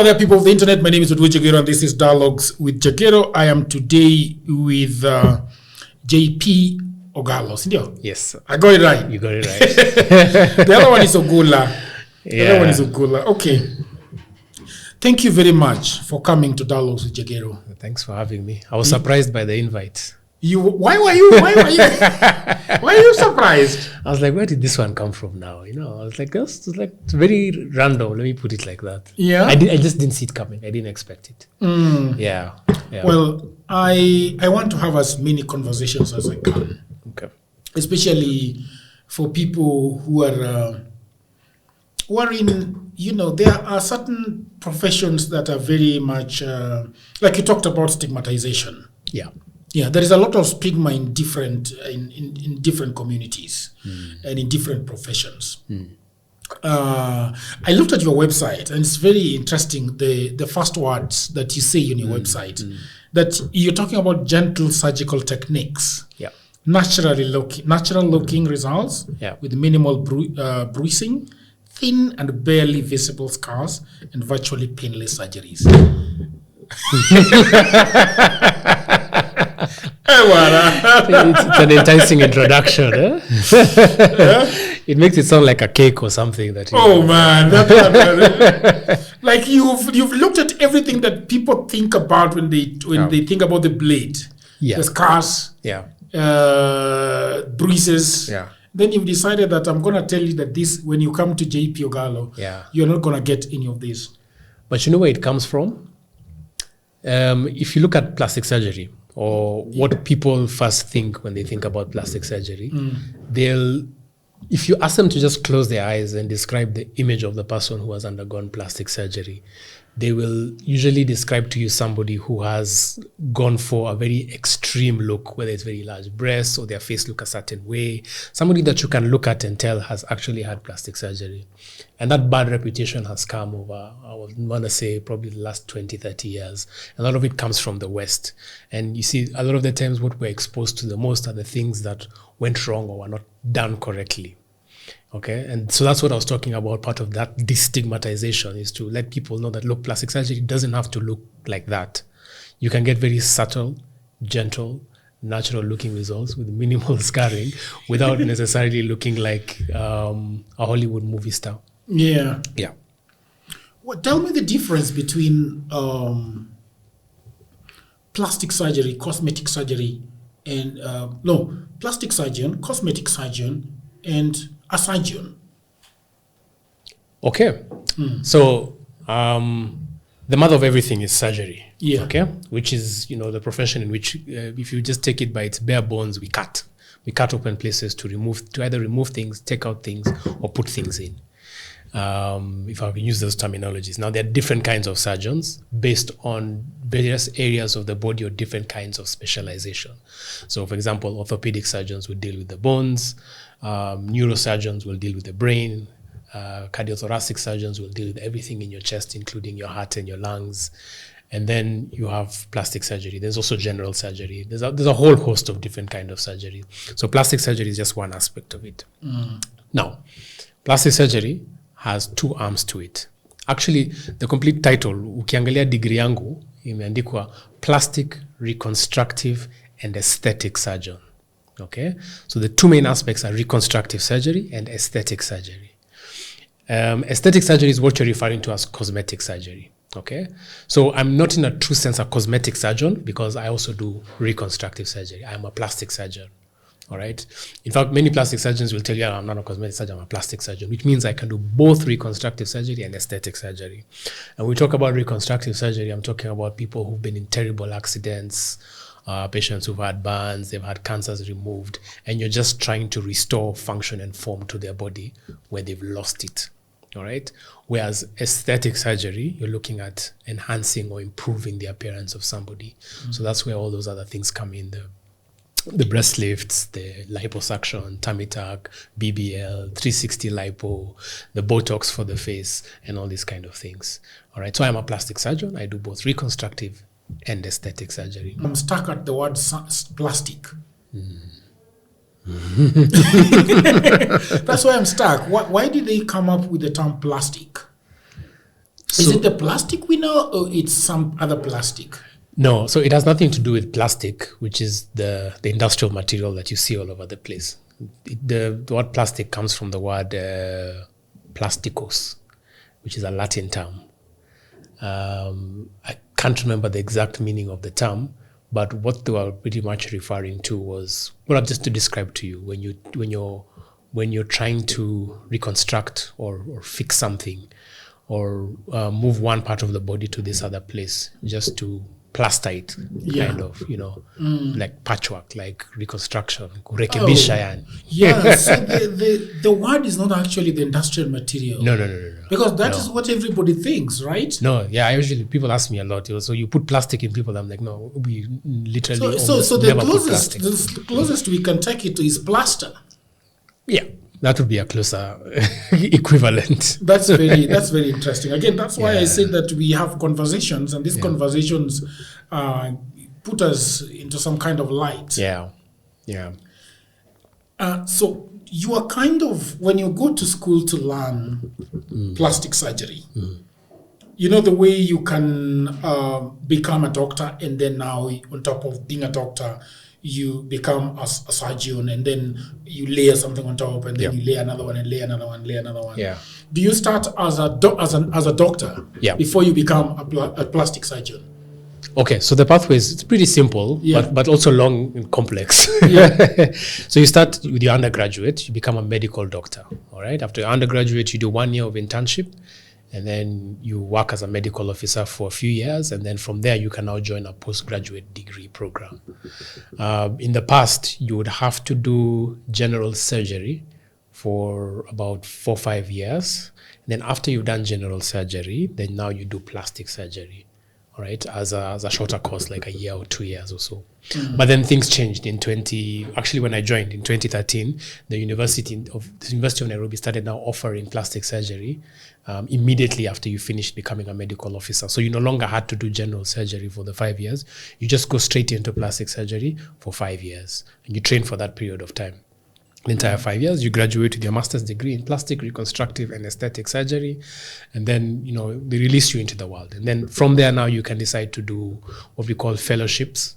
there, people of the internet. My name is Udwe Jagero, and this is Dialogues with Jagero. I am today with JP Ogalo. Sindio? Yes. I got it right. You got it right. The other one is Ogula. The other one is Ogula. Okay. Thank you very much for coming to Dialogues with Jagero. Thanks for having me. I was surprised by the invite. Why were you surprised? I was like, where did this one come from now? I was like, it's very random. Let me put it like that. Yeah. I just didn't see it coming. I didn't expect it. Yeah. Well, I want to have as many conversations as I can. Okay. Especially for people who are in, there are certain professions that are very much, like you talked about stigmatization. Yeah. Yeah, there is a lot of stigma in different communities and in different professions. I looked at your website, and it's very interesting, the first words that you say on your website, that you're talking about gentle surgical techniques. Yeah. Natural looking results with minimal bruising, thin and barely visible scars, and virtually painless surgeries. It's an enticing introduction. It makes it sound like a cake or something. Man, like you've looked at everything that people think about when they think about the blade, the scars, bruises. Yeah. Then you've decided that I'm going to tell you that this, when you come to JP Ogalo, you're not going to get any of this. But you know where it comes from? If you look at plastic surgery, or what people first think when they think about plastic surgery, if you ask them to just close their eyes and describe the image of the person who has undergone plastic surgery, they will usually describe to you somebody who has gone for a very extreme look, whether it's very large breasts or their face look a certain way, somebody that you can look at and tell has actually had plastic surgery. And that bad reputation has come over, I would want to say, probably the last 20, 30 years. A lot of it comes from the West. And you see, a lot of the times what we're exposed to the most are the things that went wrong or were not done correctly. Okay, and so that's what I was talking about. Part of that destigmatization is to let people know that, look, plastic surgery doesn't have to look like that. You can get very subtle, gentle, natural looking results with minimal scarring without necessarily looking like a Hollywood movie star. Yeah. Yeah. Well, tell me the difference between plastic surgery, cosmetic surgery, and plastic surgeon, cosmetic surgeon, and a surgeon. Okay. So the mother of everything is surgery. Yeah. Okay. Which is, the profession in which, if you just take it by its bare bones, we cut open places to either remove things, take out things, or put things in. If I can use those terminologies. Now, there are different kinds of surgeons based on various areas of the body or different kinds of specialization. So, for example, orthopedic surgeons will deal with the bones, neurosurgeons will deal with the brain, cardiothoracic surgeons will deal with everything in your chest, including your heart and your lungs. And then you have plastic surgery. There's also general surgery. There's a whole host of different kinds of surgery. So plastic surgery is just one aspect of it. Now, plastic surgery has two arms to it. Actually, the complete title, ukiangalia degree yangu, imeandikwa Plastic, Reconstructive, and Aesthetic Surgeon. Okay? So the two main aspects are reconstructive surgery and aesthetic surgery. Aesthetic surgery is what you're referring to as cosmetic surgery. Okay? So I'm not in a true sense a cosmetic surgeon because I also do reconstructive surgery. I'm a plastic surgeon. All right. In fact, many plastic surgeons will tell you, I'm not a cosmetic surgeon, I'm a plastic surgeon, which means I can do both reconstructive surgery and aesthetic surgery. And we talk about reconstructive surgery, I'm talking about people who've been in terrible accidents, patients who've had burns, they've had cancers removed, and you're just trying to restore function and form to their body where they've lost it. All right. Whereas aesthetic surgery, you're looking at enhancing or improving the appearance of somebody. So that's where all those other things come in. The breast lifts, the liposuction, tummy tuck, BBL, 360 lipo, the Botox for the face, and all these kind of things. All right. So I'm a plastic surgeon. I do both reconstructive and aesthetic surgery. I'm stuck at the word plastic. That's why I'm stuck. Why did they come up with the term plastic? Is it the plastic we know, or it's some other plastic? No, so it has nothing to do with plastic, which is the industrial material that you see all over the place. The word plastic comes from the word plasticos, which is a Latin term. I can't remember the exact meaning of the term, but what they were pretty much referring to was, well, just to describe to you, when you're trying to reconstruct or fix something, or move one part of the body to this other place, just to plaster it, kind of, like patchwork, like reconstruction, kurekebisha. Yeah, so the word is not actually the industrial material. No. Because that is what everybody thinks, right? No, yeah, people ask me a lot, so you put plastic in people, I'm like, no, we literally So the never put plastic. closest we can take it is plaster. Yeah. That would be a closer equivalent. That's very interesting. Again, that's why I said that we have conversations, and these conversations put us into some kind of light. Yeah. So you are kind of, when you go to school to learn plastic surgery, you know the way you can become a doctor, and then now on top of being a doctor, you become a surgeon, and then you layer something on top, and then you lay another one, and lay another one, lay another one. Yeah. Do you start as a doctor before you become a plastic surgeon? Okay, so the pathway is pretty simple, but also long and complex. Yeah. So you start with your undergraduate, you become a medical doctor. All right. After your undergraduate, you do 1 year of internship, and then you work as a medical officer for a few years, and then from there you can now join a postgraduate degree program. In the past, you would have to do general surgery for about 4 or 5 years. And then after you've done general surgery, then now you do plastic surgery, all right, as a shorter course, like a year or 2 years or so. But then things changed when I joined in 2013, the University of Nairobi started now offering plastic surgery immediately after you finished becoming a medical officer. So you no longer had to do general surgery for the 5 years. You just go straight into plastic surgery for 5 years, and you train for that period of time. The entire 5 years, you graduate with your master's degree in plastic, reconstructive, and aesthetic surgery, and then they release you into the world. And then from there, now you can decide to do what we call fellowships,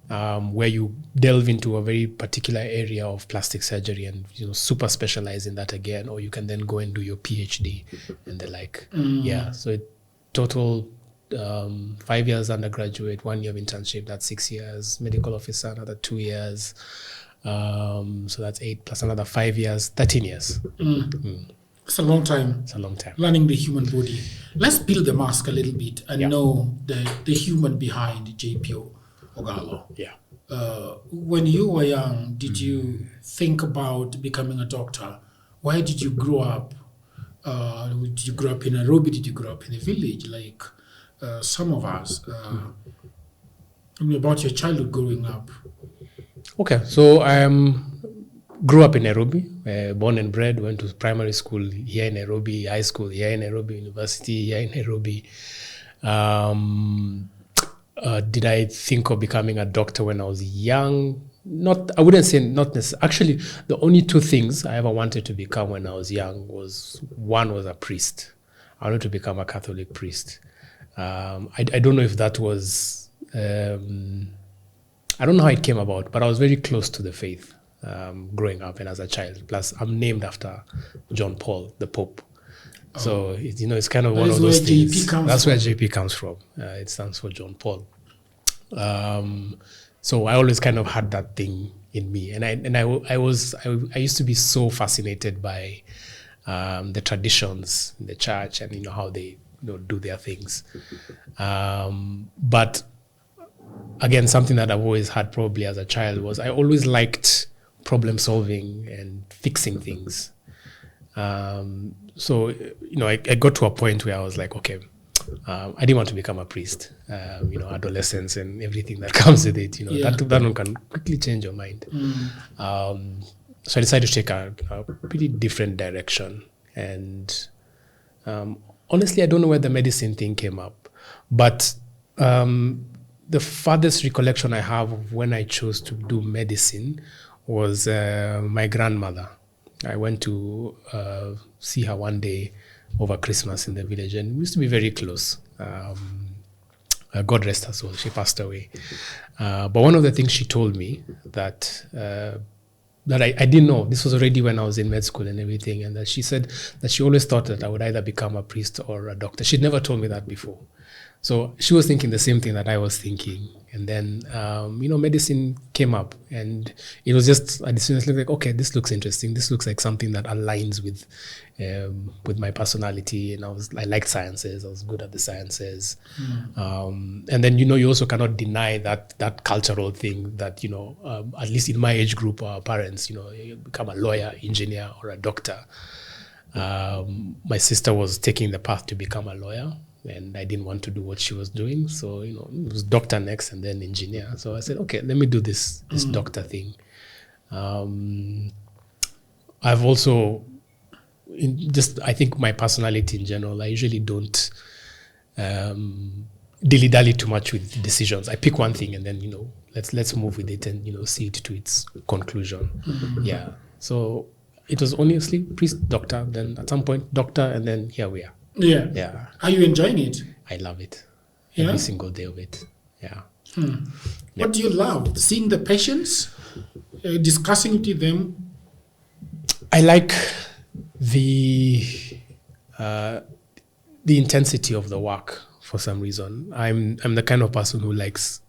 where you delve into a very particular area of plastic surgery and super specialize in that again, or you can then go and do your PhD and the like. So total 5 years undergraduate, 1 year of internship, that's 6 years. Medical officer, another 2 years. So that's 8 plus another 5 years, 13 years. It's a long time. It's a long time. Learning the human body. Let's peel the mask a little bit and know the human behind JP Ogalo. Yeah. When you were young, did you think about becoming a doctor? Where did you grow up? Did you grow up in Nairobi? Did you grow up in a village like some of us? Tell me about your childhood growing up. Okay, so I grew up in Nairobi, born and bred, went to primary school here in Nairobi, high school here in Nairobi, university here in Nairobi. Did I think of becoming a doctor when I was young? I wouldn't say not necessarily. Actually, the only 2 things I ever wanted to become when I was young one was a priest. I wanted to become a Catholic priest. I don't know if that was, I don't know how it came about, but I was very close to the faith growing up and as a child. Plus, I'm named after John Paul, the Pope. So, it's kind of one of those things. That's where JP comes from. It stands for John Paul. So I always kind of had that thing in me. And I used to be so fascinated by the traditions in the church and, how they do their things. But again, something that I've always had probably as a child was I always liked problem solving and fixing things. So, I got to a point where I was like, okay, I didn't want to become a priest. Adolescence and everything that comes with it, that one can quickly change your mind. So I decided to take a pretty different direction. And honestly, I don't know where the medicine thing came up. But the farthest recollection I have of when I chose to do medicine was my grandmother. I went to see her one day over Christmas in the village, and we used to be very close. God rest her soul, she passed away. But one of the things she told me that I didn't know, this was already when I was in med school and everything, and that she said that she always thought that I would either become a priest or a doctor. She'd never told me that before. So she was thinking the same thing that I was thinking. And then, medicine came up, and it was just, I just like, okay, this looks interesting. This looks like something that aligns with my personality. And I liked sciences. I was good at the sciences. And then, you also cannot deny that cultural thing that, at least in my age group, our parents, you become a lawyer, engineer, or a doctor. My sister was taking the path to become a lawyer, and I didn't want to do what she was doing. So, it was doctor next and then engineer. So I said, okay, let me do this doctor thing. I've also, I think my personality in general, I usually don't dilly-dally too much with decisions. I pick one thing and then, let's move with it and, see it to its conclusion. Yeah. So it was honestly priest, doctor, then at some point doctor, and then here we are. Yeah. Yeah. Are you enjoying it? I love it. Yeah? Every single day of it. Yeah. What do you love? Seeing the patients, discussing it with them? I like the intensity of the work for some reason. I'm the kind of person who likes.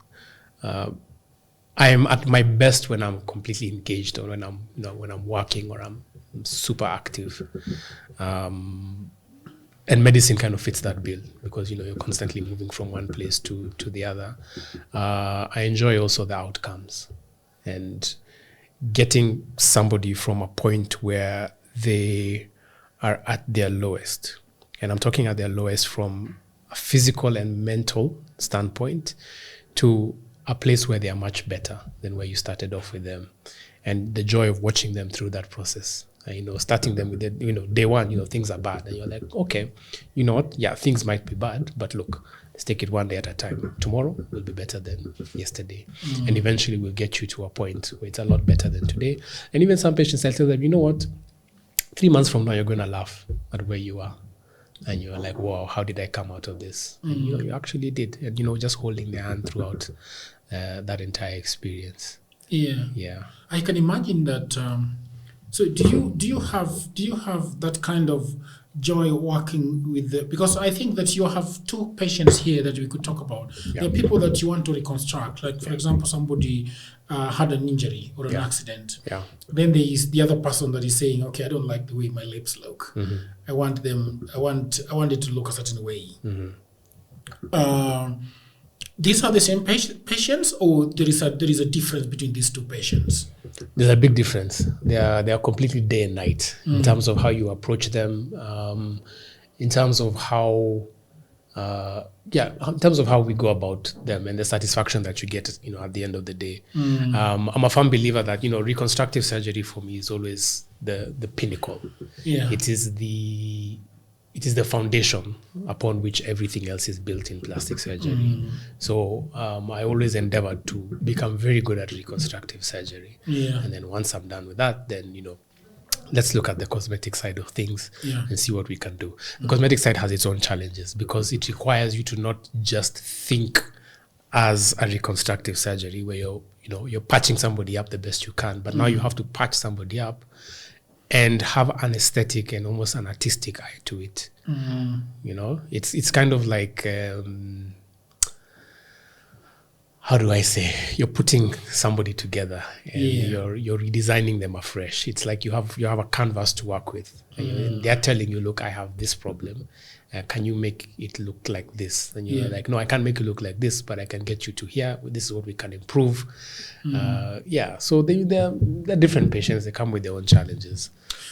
I'm at my best when I'm completely engaged, or when I'm working, or I'm super active. And medicine kind of fits that bill because, you're constantly moving from one place to the other. I enjoy also the outcomes and getting somebody from a point where they are at their lowest. And I'm talking at their lowest from a physical and mental standpoint to a place where they are much better than where you started off with them. And the joy of watching them through that process. Starting them with day one, things are bad. And you're like, okay, you know what? Yeah, things might be bad, but look, let's take it one day at a time. Tomorrow will be better than yesterday. And eventually we'll get you to a point where it's a lot better than today. And even some patients, I'll tell them, you know what? 3 months from now, you're going to laugh at where you are. And you're like, wow, how did I come out of this? And, you actually did. And, just holding their hand throughout that entire experience. Yeah. Yeah. I can imagine that. So do you have that kind of joy working with because I think that you have two patients here that we could talk about. Yeah. There are people that you want to reconstruct, like for example, somebody had an injury or an accident. Yeah. Then there is the other person that is saying, okay, I don't like the way my lips look. I want it to look a certain way. These are the same patients, or there is a difference between these two patients? There's a big difference. They are completely day and night in terms of how you approach them, in terms of how we go about them and the satisfaction that you get, at the end of the day. I'm a firm believer that, reconstructive surgery for me is always the pinnacle. Yeah. It is the foundation upon which everything else is built in plastic surgery. So I always endeavor to become very good at reconstructive surgery. Yeah. And then once I'm done with that, then, let's look at the cosmetic side of things and see what we can do. The cosmetic side has its own challenges because it requires you to not just think as a reconstructive surgery where you're patching somebody up the best you can, but now you have to patch somebody up and have an aesthetic and almost an artistic eye to it. It's kind of like, how do I say? You're putting somebody together and you're redesigning them afresh. It's like you have a canvas to work with. And they're telling you, look, I have this problem. Can you make it look like this? And you're like, no, I can't make it look like this, but I can get you to here. This is what we can improve. So they're different patients. They come with their own challenges.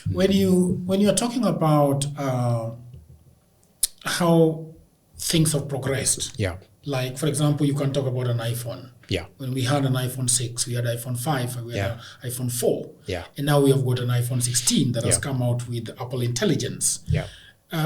When you're talking about how things have progressed, like for example, you can talk about an iPhone. Yeah. When we had an iPhone 6, we had iPhone 5, we had an iPhone 4. Yeah. And now we have got an iPhone 16 that has come out with Apple Intelligence. Yeah.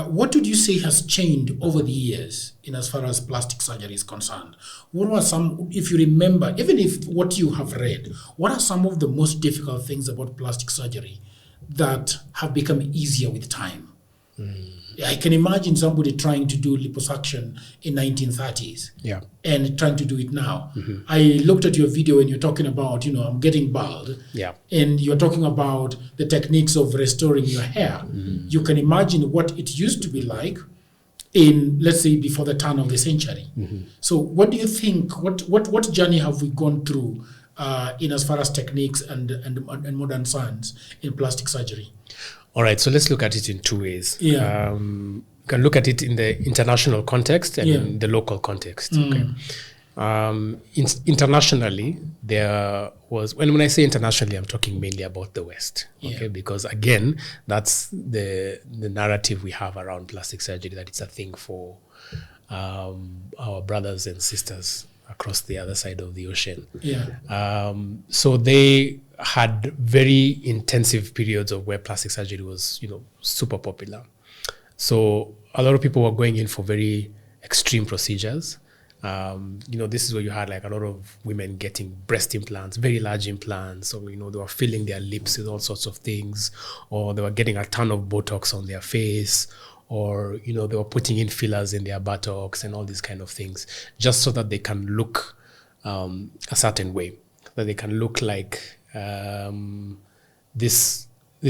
What would you say has changed over the years in as far as plastic surgery is concerned? What were some, if you remember, even if what you have read, what are some of the most difficult things about plastic surgery that have become easier with time? I can imagine somebody trying to do liposuction in 1930s and trying to do it now. I looked at your video and you're talking about, I'm getting bald. And you're talking about the techniques of restoring your hair. You can imagine what it used to be like in, let's say, before the turn of the century. So what do you think, what journey have we gone through in as far as techniques and modern science in plastic surgery? All right, so let's look at it in two ways. We can look at it in the international context and in the local context. Internationally, there was, when I say internationally, I'm talking mainly about the West, because again, that's the narrative we have around plastic surgery, that it's a thing for our brothers and sisters across the other side of the ocean. So they had very intensive periods of where plastic surgery was, super popular. So a lot of people were going in for very extreme procedures. This is where you had like a lot of women getting breast implants, very large implants, or they were filling their lips with all sorts of things, or they were getting a ton of Botox on their face, or they were putting in fillers in their buttocks and all these kind of things, just so that they can look a certain way, that they can look like this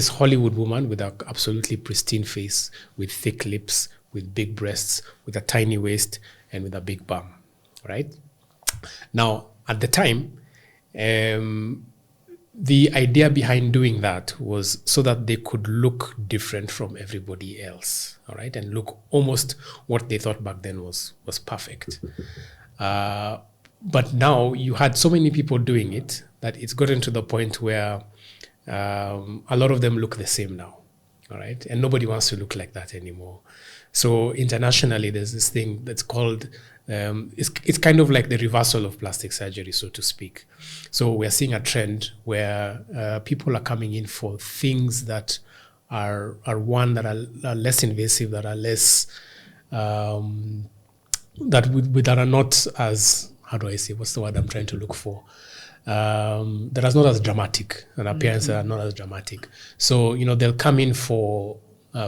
Hollywood woman with an absolutely pristine face, with thick lips, with big breasts, with a tiny waist, and with a big bum, right? Now, at the time, the idea behind doing that was so that they could look different from everybody else, all right, and look almost what they thought back then was perfect. But now you had so many people doing it that it's gotten to the point where a lot of them look the same now, all right, and nobody wants to look like that anymore. So internationally, there's this thing that's called, it's kind of like the reversal of plastic surgery, so to speak. So we're seeing a trend where people are coming in for things that are that are less invasive, that are less, that are not as, how do I say, what's the word I'm trying to look for? That are not as dramatic, an appearance that are not as dramatic. So, they'll come in for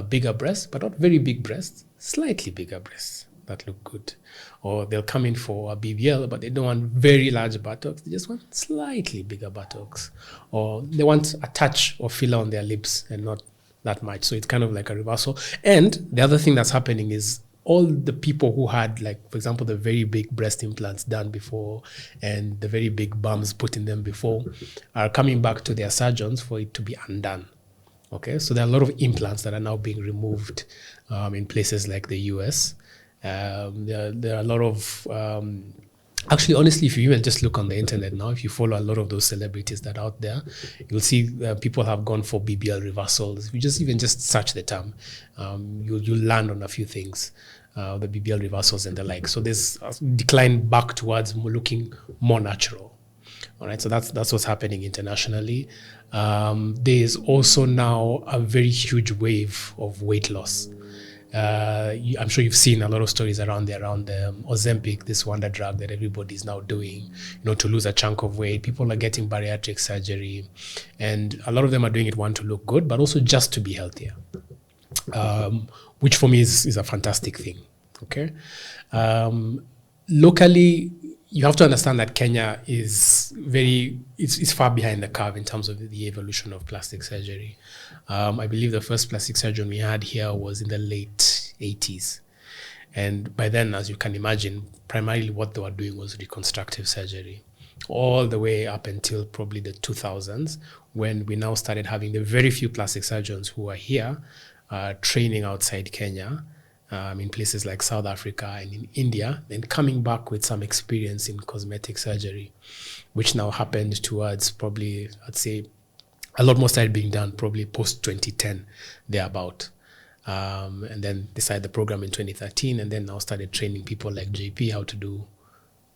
bigger breasts, but not very big breasts, slightly bigger breasts that look good. Or they'll come in for a BBL, but they don't want very large buttocks, they just want slightly bigger buttocks. Or they want a touch of filler on their lips and not that much. So it's kind of like a reversal. And the other thing that's happening is all the people who had, like, for example, the very big breast implants done before and the very big bums put in them before are coming back to their surgeons for it to be undone. Okay, so there are a lot of implants that are now being removed in places like the US. There are a lot of, actually, honestly, if you even just look on the internet now, if you follow a lot of those celebrities that are out there, you'll see people have gone for BBL reversals. If you just search the term, you'll land on a few things, the BBL reversals and the like. So there's a decline back towards looking more natural. All right, so that's what's happening internationally. There's also now a very huge wave of weight loss. I'm sure you've seen a lot of stories around Ozempic, this wonder drug that everybody's now doing, to lose a chunk of weight. People are getting bariatric surgery, and a lot of them are doing it, one, to look good, but also just to be healthier, which for me is a fantastic thing. Okay, locally, you have to understand that Kenya is it's far behind the curve in terms of the evolution of plastic surgery. I believe the first plastic surgeon we had here was in the late 80s. And by then, as you can imagine, primarily what they were doing was reconstructive surgery, all the way up until probably the 2000s, when we now started having the very few plastic surgeons who are here training outside Kenya, in places like South Africa and in India, then coming back with some experience in cosmetic surgery, which now happened towards probably, I'd say, a lot more started being done probably post-2010, thereabout. And then decided the program in 2013, and then now started training people like JP how to do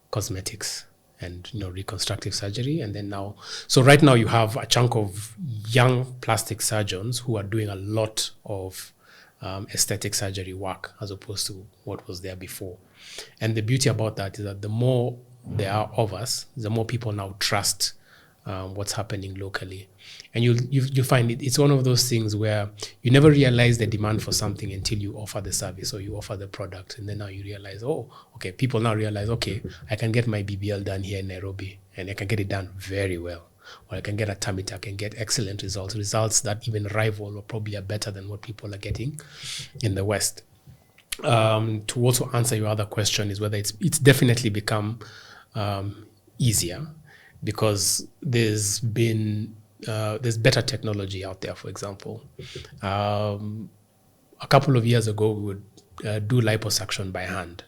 cosmetics and reconstructive surgery. And then now, so right now you have a chunk of young plastic surgeons who are doing a lot of aesthetic surgery work as opposed to what was there before. And the beauty about that is that the more there are of us, the more people now trust what's happening locally. And you find it's one of those things where you never realize the demand for something until you offer the service or you offer the product. And then now you realize, oh, okay, people now realize, okay, I can get my BBL done here in Nairobi and I can get it done very well. Or I can get a tummy tuck and get excellent results that even rival or probably are better than what people are getting in the West. To also answer your other question is whether it's definitely become easier because there's better technology out there. For example, a couple of years ago we would do liposuction by hand.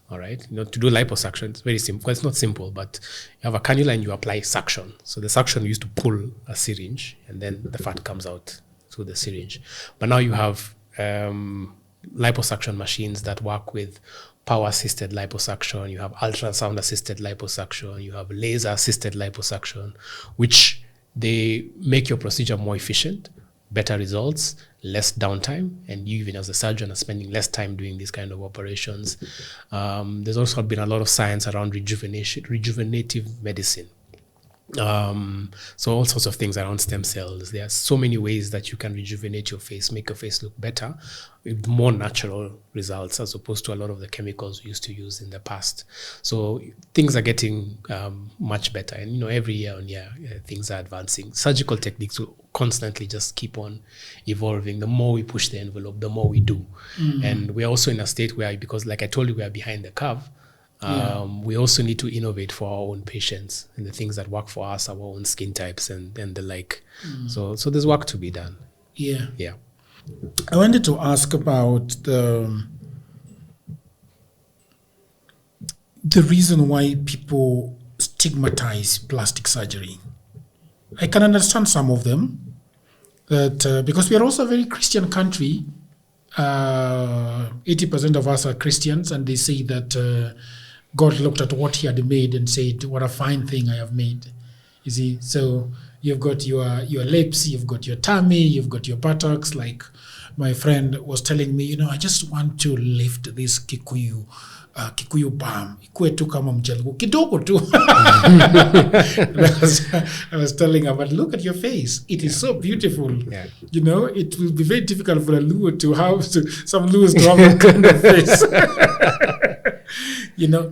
All right, to do liposuction, it's very simple. Well, it's not simple, but you have a cannula and you apply suction. So the suction used to pull a syringe, and then the fat comes out through the syringe. But now you have liposuction machines that work with power-assisted liposuction. You have ultrasound-assisted liposuction. You have laser-assisted liposuction, which they make your procedure more efficient, better results, less downtime, and you even as a surgeon are spending less time doing these kind of operations. There's also been a lot of science around rejuvenative medicine. So all sorts of things around stem cells. There are so many ways that you can rejuvenate your face, make your face look better with more natural results as opposed to a lot of the chemicals we used to use in the past. So things are getting much better, and every year on year things are advancing. Surgical techniques will constantly just keep on evolving. The more we push the envelope, the more we do. And we're also in a state where, because like I told you, we are behind the curve. We also need to innovate for our own patients and the things that work for us, our own skin types and the like. So there's work to be done. Yeah. I wanted to ask about the reason why people stigmatize plastic surgery. I can understand some of them, that because we are also a very Christian country. 80% of us are Christians, and they say that God looked at what he had made and said, what a fine thing I have made. You see, so you've got your lips, you've got your tummy, you've got your buttocks. Like my friend was telling me, I just want to lift this Kikuyu balm. Ikue tu kama mjaluo. Kidogo tu. I was telling her, but look at your face. It is so beautiful. Yeah. It will be very difficult for a Luo to have some Luos to have that kind of face.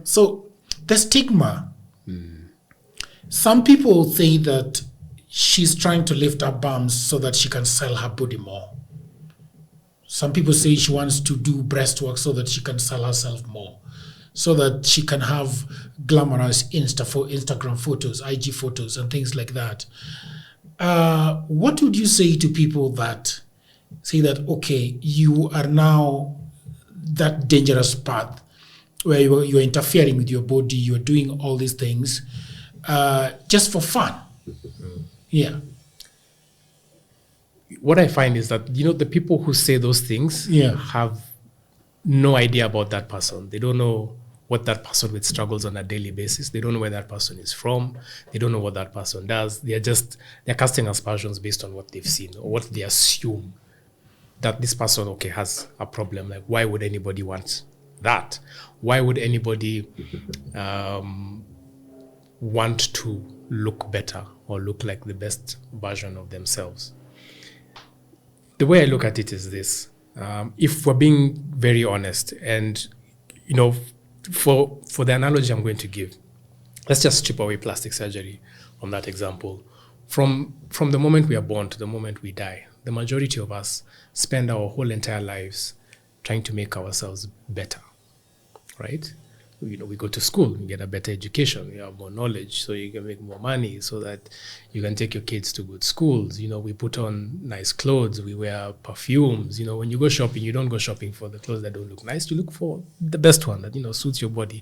So the stigma. Some people say that she's trying to lift her bums so that she can sell her body more. Some people say she wants to do breast work so that she can sell herself more, so that she can have glamorous Instagram photos, IG photos, and things like that. What would you say to people that say that, okay, you are now that dangerous path where you're interfering with your body, you're doing all these things just for fun? Yeah. What I find is that, the people who say those things have no idea about that person. They don't know what that person with struggles on a daily basis. They don't know where that person is from. They don't know what that person does. They're casting aspersions based on what they've seen or what they assume that this person, has a problem. Like, why would anybody want that? Why would anybody want to look better or look like the best version of themselves? The way I look at it is this. If we're being very honest, and, for the analogy I'm going to give, let's just strip away plastic surgery from that example. From the moment we are born to the moment we die, the majority of us spend our whole entire lives trying to make ourselves better, right? We go to school, we get a better education, we have more knowledge, so you can make more money, so that you can take your kids to good schools. We put on nice clothes, we wear perfumes. When you go shopping, you don't go shopping for the clothes that don't look nice. You look for the best one that suits your body.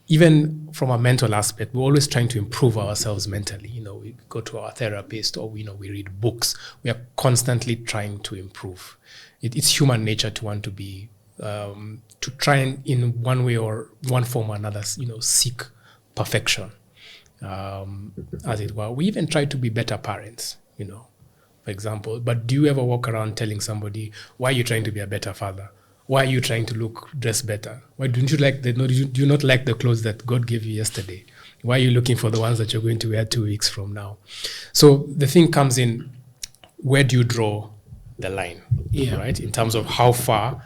Even from a mental aspect, we're always trying to improve ourselves mentally. We go to our therapist, or we read books. We are constantly trying to improve. It's human nature to want to be to try and, in one way or one form or another, seek perfection, as it were. We even try to be better parents, for example. But do you ever walk around telling somebody, why are you trying to be a better father? Why are you trying to dress better? Why don't you do you not like the clothes that God gave you yesterday? Why are you looking for the ones that you're going to wear 2 weeks from now? So the thing comes in, where do you draw the line? Yeah. Right? In terms of how far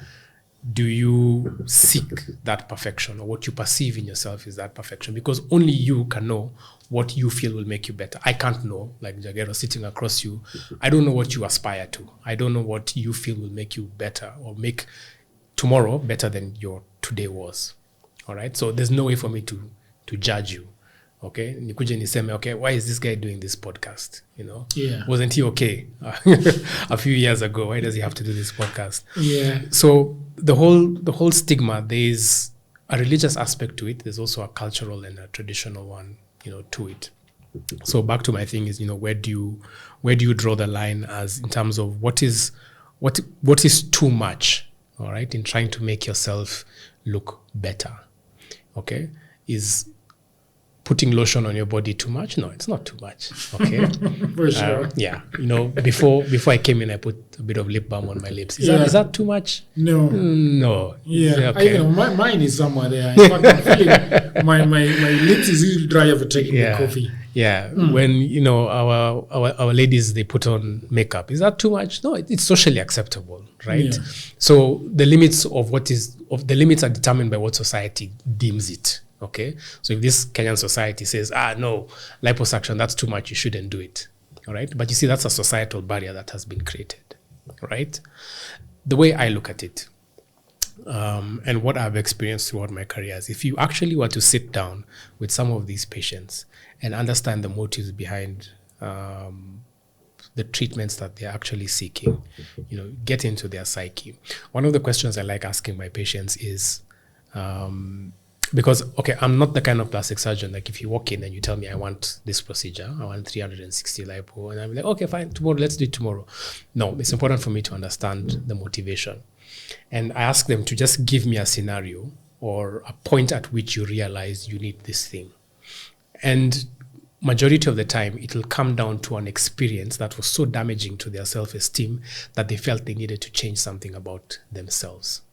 do you seek that perfection, or what you perceive in yourself is that perfection? Because only you can know what you feel will make you better. I can't know, like Jagero sitting across you. I don't know what you aspire to. I don't know what you feel will make you better or make tomorrow better than your today was. All right? So there's no way for me to judge you. Okay, nikuje niseme, okay, why is this guy doing this podcast? Yeah. Wasn't he okay a few years ago? Why does he have to do this podcast? Yeah. So the whole stigma, there's a religious aspect to it. There's also a cultural and a traditional one, to it. So back to my thing is, where do you draw the line as in terms of what is too much, all right, in trying to make yourself look better? Okay, is putting lotion on your body too much? No, it's not too much. Okay. For sure. Yeah. Before I came in, I put a bit of lip balm on my lips. Is that too much? No. No. Yeah. Okay. Mine is somewhere there. In fact, I'm feeling my lips is really dry after taking the coffee. Yeah. When, our ladies, they put on makeup. Is that too much? No, it's socially acceptable, right? Yeah. So the limits the limits are determined by what society deems it. Okay, so if this Kenyan society says, no, liposuction, that's too much, you shouldn't do it. All right, but you see, that's a societal barrier that has been created. Right? The way I look at it, and what I've experienced throughout my career is, if you actually were to sit down with some of these patients and understand the motives behind the treatments that they're actually seeking, get into their psyche. One of the questions I like asking my patients is, because, okay, I'm not the kind of plastic surgeon, like if you walk in and you tell me I want this procedure, I want 360 lipo, and I'm like, okay, fine, tomorrow, let's do it tomorrow. No, it's important for me to understand the motivation. And I ask them to just give me a scenario or a point at which you realize you need this thing. And majority of the time, it will come down to an experience that was so damaging to their self-esteem that they felt they needed to change something about themselves.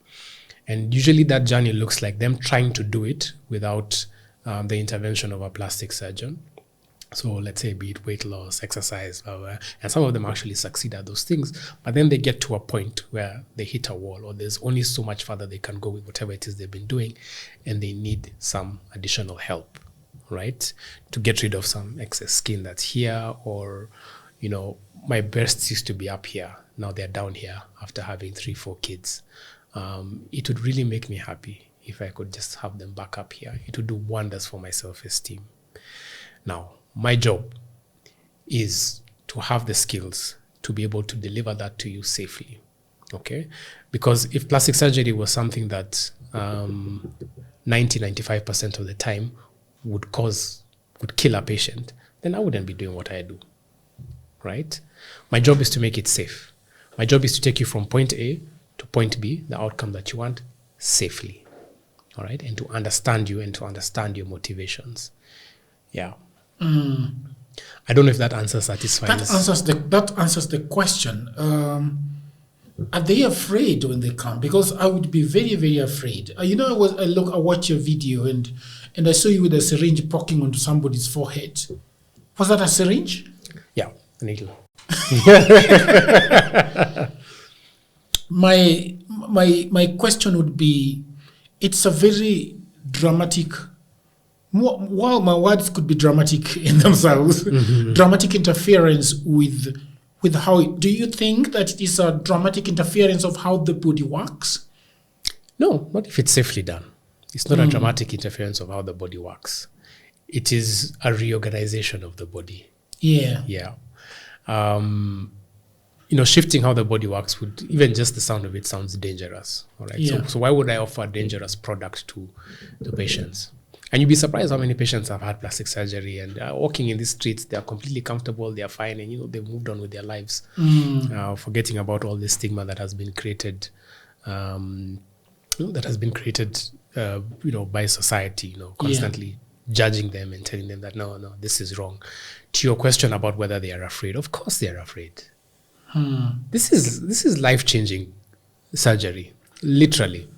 And usually that journey looks like them trying to do it without the intervention of a plastic surgeon. So let's say, be it weight loss, exercise, blah, blah, and some of them actually succeed at those things, but then they get to a point where they hit a wall, or there's only so much further they can go with whatever it is they've been doing, and they need some additional help, right? To get rid of some excess skin that's here, or, my breasts used to be up here, now they're down here after having 3-4 kids. It would really make me happy if I could just have them back up here. It would do wonders for my self-esteem. Now, my job is to have the skills to be able to deliver that to you safely, okay? Because if plastic surgery was something that 90-95% of the time would kill a patient, then I wouldn't be doing what I do, right? My job is to make it safe. My job is to take you from point A to point B, the outcome that you want, safely, all right? And to understand you and to understand your motivations. Yeah. I don't know if that answer satisfies. That answers the question. Are they afraid when they come? Because I would be very, very afraid. I watched your video and I saw you with a syringe poking onto somebody's forehead. Was that a syringe? Yeah, a needle. My question would be, it's a very dramatic, while my words could be dramatic in themselves, dramatic interference with how, do you think that it is a dramatic interference of how the body works? No, not if it's safely done. It's not a dramatic interference of how the body works. It is a reorganization of the body. Yeah. Yeah. Shifting how the body works would, even just the sound of it sounds dangerous. All right. Yeah. So why would I offer a dangerous product to the patients? And you'd be surprised how many patients have had plastic surgery and walking in the streets, they're completely comfortable, they're fine, and they've moved on with their lives, forgetting about all the stigma that has been created, by society, constantly judging them and telling them that no, this is wrong. To your question about whether they are afraid, of course they are afraid. This is life-changing surgery, literally.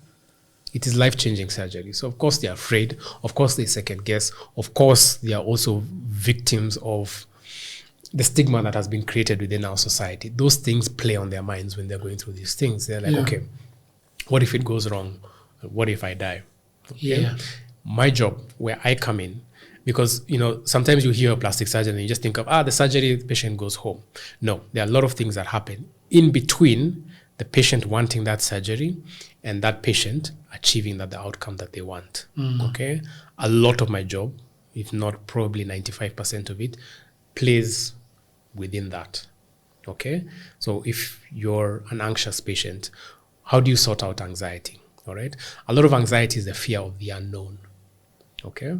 It is life-changing surgery. So of course they're afraid. Of course they second guess. Of course they are also victims of the stigma that has been created within our society. Those things play on their minds when they're going through these things. They're like, okay, what if it goes wrong? What if I die? Okay? Yeah. My job, where I come in, because, sometimes you hear a plastic surgeon and you just think of, the surgery, the patient goes home. No, there are a lot of things that happen in between the patient wanting that surgery and that patient achieving the outcome that they want. Okay? A lot of my job, if not probably 95% of it, plays within that. Okay? So if you're an anxious patient, how do you sort out anxiety? All right? A lot of anxiety is the fear of the unknown. Okay?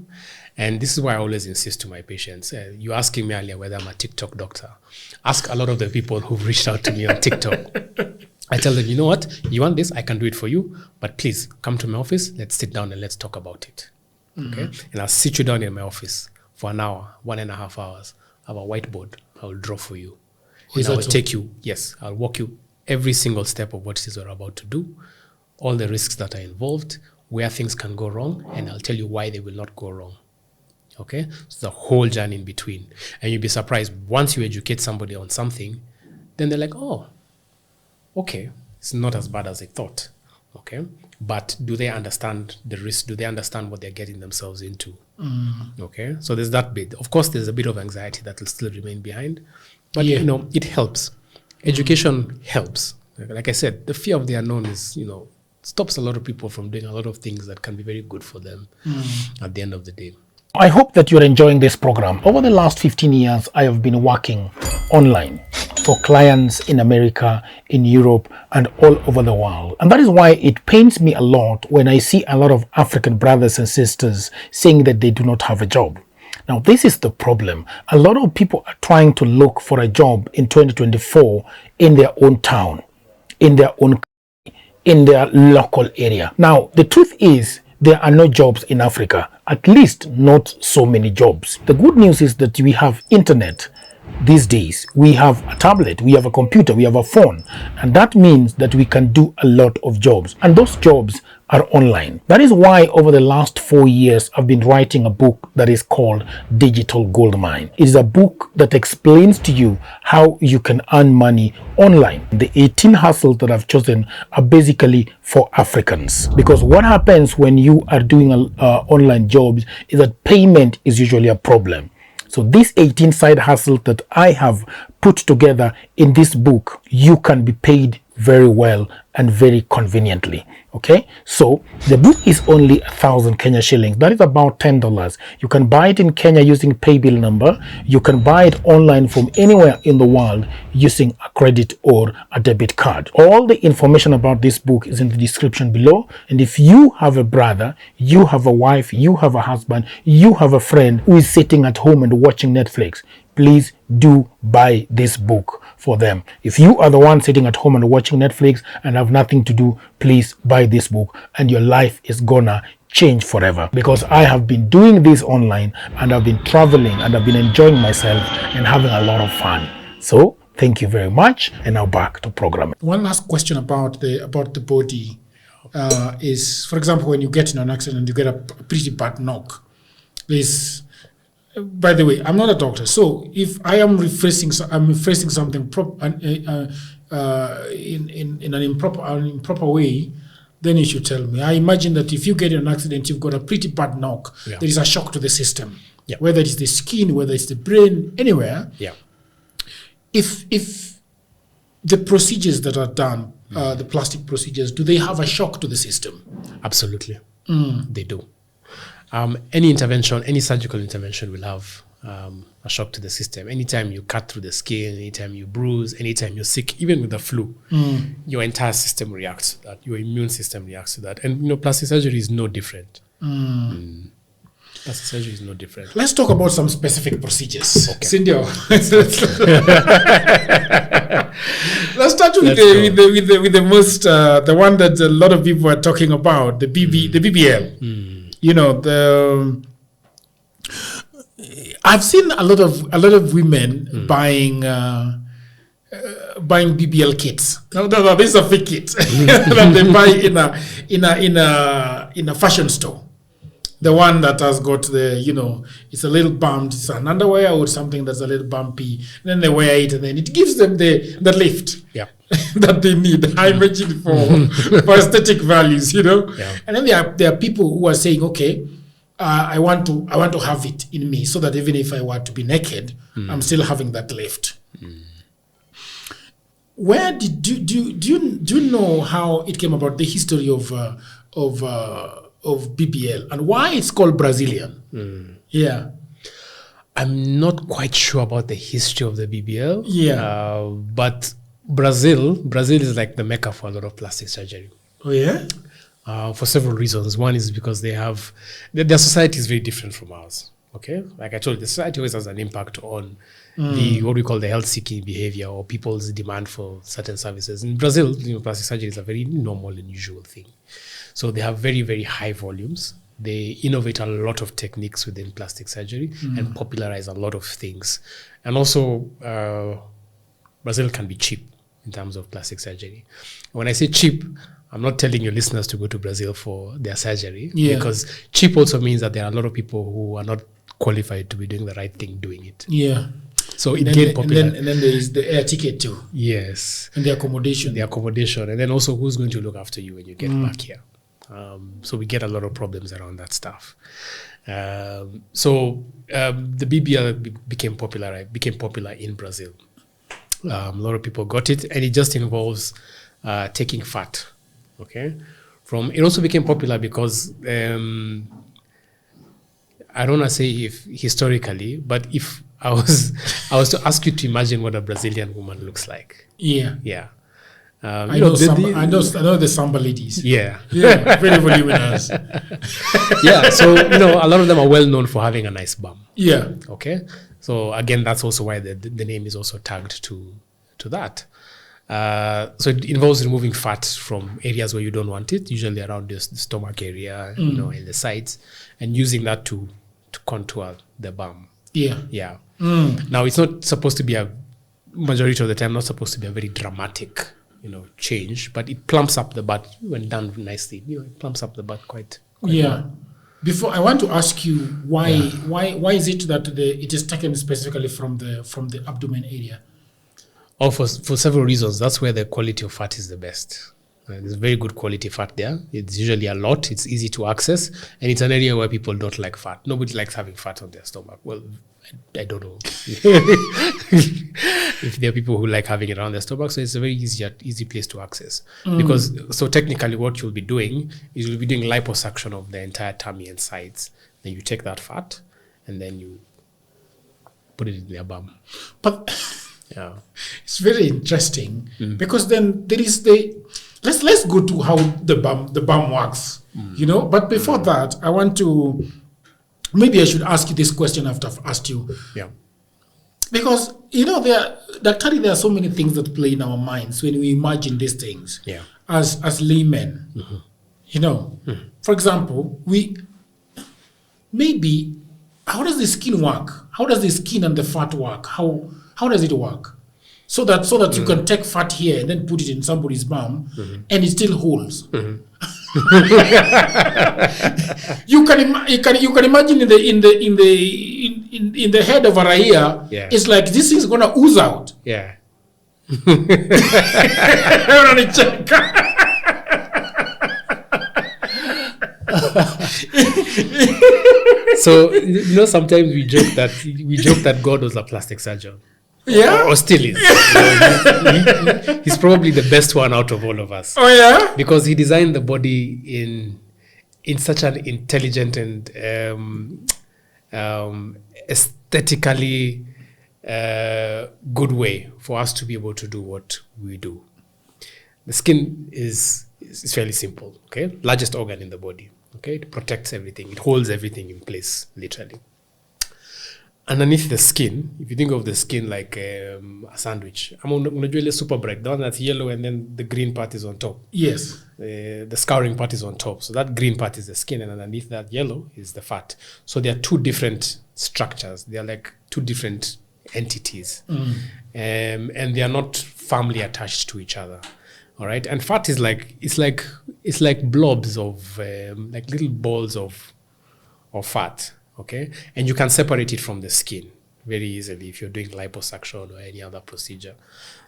And this is why I always insist to my patients. You asking me earlier whether I'm a TikTok doctor. Ask a lot of the people who've reached out to me on TikTok. I tell them, you know what? You want this? I can do it for you. But please come to my office. Let's sit down and let's talk about it. Okay? And I'll sit you down in my office for an hour, 1.5 hours. I have a whiteboard. I will draw for you. And I will take you, I'll walk you every single step of what it is we're about to do, all the risks that are involved, where things can go wrong, and I'll tell you why they will not go wrong. Okay? So the whole journey in between. And you'll be surprised, once you educate somebody on something, then they're like, oh, okay, it's not as bad as I thought. Okay? But do they understand the risk? Do they understand what they're getting themselves into? Okay? So there's that bit. Of course, there's a bit of anxiety that will still remain behind. But, it helps. Education helps. Like I said, the fear of the unknown is, stops a lot of people from doing a lot of things that can be very good for them at the end of the day. I hope that you're enjoying this program. Over the last 15 years, I have been working online for clients in America, in Europe, and all over the world. And that is why it pains me a lot when I see a lot of African brothers and sisters saying that they do not have a job. Now, this is the problem. A lot of people are trying to look for a job in 2024 in their own town, in their own country, in their local area. Now, the truth is, there are no jobs in Africa, at least not so many jobs. The good news is that we have internet these days. We have a tablet, we have a computer, we have a phone, and that means that we can do a lot of jobs, and those jobs are online. That is why over the last 4 years I've been writing a book that is called Digital Goldmine. It is a book that explains to you how you can earn money online. The 18 hustles that I've chosen are basically for Africans, because what happens when you are doing online jobs is that payment is usually a problem. So these 18 side hustles that I have put together in this book, you can be paid very well and very conveniently. Okay, so the book is only 1,000 Kenya shillings. That is about $10. You can buy it in Kenya using paybill number. You can buy it online from anywhere in the world using a credit or a debit card. All the information about this book is in the description below. And if you have a brother, you have a wife, you have a husband, you have a friend who is sitting at home and watching Netflix, please do buy this book for them. If you are the one sitting at home and watching Netflix and have nothing to do, please buy this book and your life is gonna change forever. Because I have been doing this online and I've been traveling and I've been enjoying myself and having a lot of fun. So thank you very much, and now back to programming. One last question about the body is, for example, when you get in an accident, you get a pretty bad knock. By the way, I'm not a doctor, so if I am rephrasing something in an improper way, then you should tell me. I imagine that if you get in an accident, you've got a pretty bad knock. Yeah. There is a shock to the system, whether it's the skin, whether it's the brain, anywhere. Yeah. If the procedures that are done, the plastic procedures, do they have a shock to the system? Absolutely, they do. Any intervention, any surgical intervention will have a shock to the system. Anytime you cut through the skin, anytime you bruise, anytime you're sick, even with the flu, your entire system reacts to that. Your immune system reacts to that. And, plastic surgery is no different. Plastic surgery is no different. Let's talk about some specific procedures. Okay. Cindy, let's start with the most, the one that a lot of people are talking about, the BBL. I've seen a lot of women buying buying BBL kits. No, these are fake kits that they buy in a fashion store. The one that has got the, it's a little bumped, it's an underwear or something that's a little bumpy. And then they wear it and then it gives them the lift that they need. I imagine for aesthetic values, Yeah. And then there are people who are saying, okay, I want to have it in me so that even if I were to be naked, I'm still having that lift. Where do you know how it came about, the history of BBL and why it's called Brazilian? Yeah, I'm not quite sure about the history of the BBL. Yeah, but Brazil is like the mecca for a lot of plastic surgery. Oh yeah. For several reasons. One is because their society is very different from ours. Okay, like I told you, the society always has an impact on what we call the health-seeking behavior or people's demand for certain services. In Brazil, plastic surgery is a very normal and usual thing. So they have very, very high volumes. They innovate a lot of techniques within plastic surgery and popularize a lot of things. And also, Brazil can be cheap in terms of plastic surgery. When I say cheap, I'm not telling your listeners to go to Brazil for their surgery, because cheap also means that there are a lot of people who are not qualified to be doing the right thing doing it. Yeah. So it gained popular. And then there is the air ticket too. Yes. And the accommodation. And then also who's going to look after you when you get back here. So we get a lot of problems around that stuff. So the BBL became popular in Brazil. A lot of people got it, and it just involves taking fat. Okay. It also became popular because I don't want to say if historically, but if I was to ask you to imagine what a Brazilian woman looks like. Yeah. Yeah. I know the samba ladies. Yeah. Yeah, very voluminous. Yeah, so a lot of them are well known for having a nice bum. Yeah. Okay. So again, that's also why the name is also tagged to that. So it involves removing fat from areas where you don't want it, usually around the stomach area, in the sides, and using that to contour the bum. Yeah. Yeah. Now it's not supposed to be majority of the time, not supposed to be a very dramatic, change, but it plumps up the butt when done nicely. It plumps up the butt quite well. Before, I want to ask you why is it that it is taken specifically from the abdomen area? Oh, for several reasons. That's where the quality of fat is the best. There's very good quality fat there. It's usually a lot. It's easy to access, and it's an area where people don't like fat. Nobody likes having fat on their stomach. Well, I don't know if there are people who like having it around their stomach. So it's a very easy place to access. Because so technically, what you'll be doing is you'll be doing liposuction of the entire tummy and sides. Then you take that fat and then you put it in their bum. But yeah, it's very interesting because then there is let's go to how the bum works. But before that, I want to. Maybe I should ask you this question after I've asked you. Yeah. Because, there are so many things that play in our minds when we imagine these things as laymen. For example, how does the skin work? How does the skin and the fat work? How does it work? So that you can take fat here and then put it in somebody's bum and it still holds. You can imagine in the head of a Raia, it's like this thing's gonna ooze out. Yeah. So sometimes we joke that God was a plastic surgeon. Yeah. Or still is. He's probably the best one out of all of us. Oh yeah. Because he designed the body in such an intelligent and aesthetically good way for us to be able to do what we do. The skin is fairly simple. Okay, largest organ in the body. Okay, it protects everything. It holds everything in place, literally. Underneath the skin, if you think of the skin like a sandwich, I'm going to do a super bright, the one that's yellow and then the green part is on top. Yes. The scouring part is on top. So that green part is the skin and underneath that yellow is the fat. So there are two different structures. They are like two different entities. And they are not firmly attached to each other. All right, and fat is like it's like blobs of like little balls of fat. Okay, and you can separate it from the skin very easily if you're doing liposuction or any other procedure.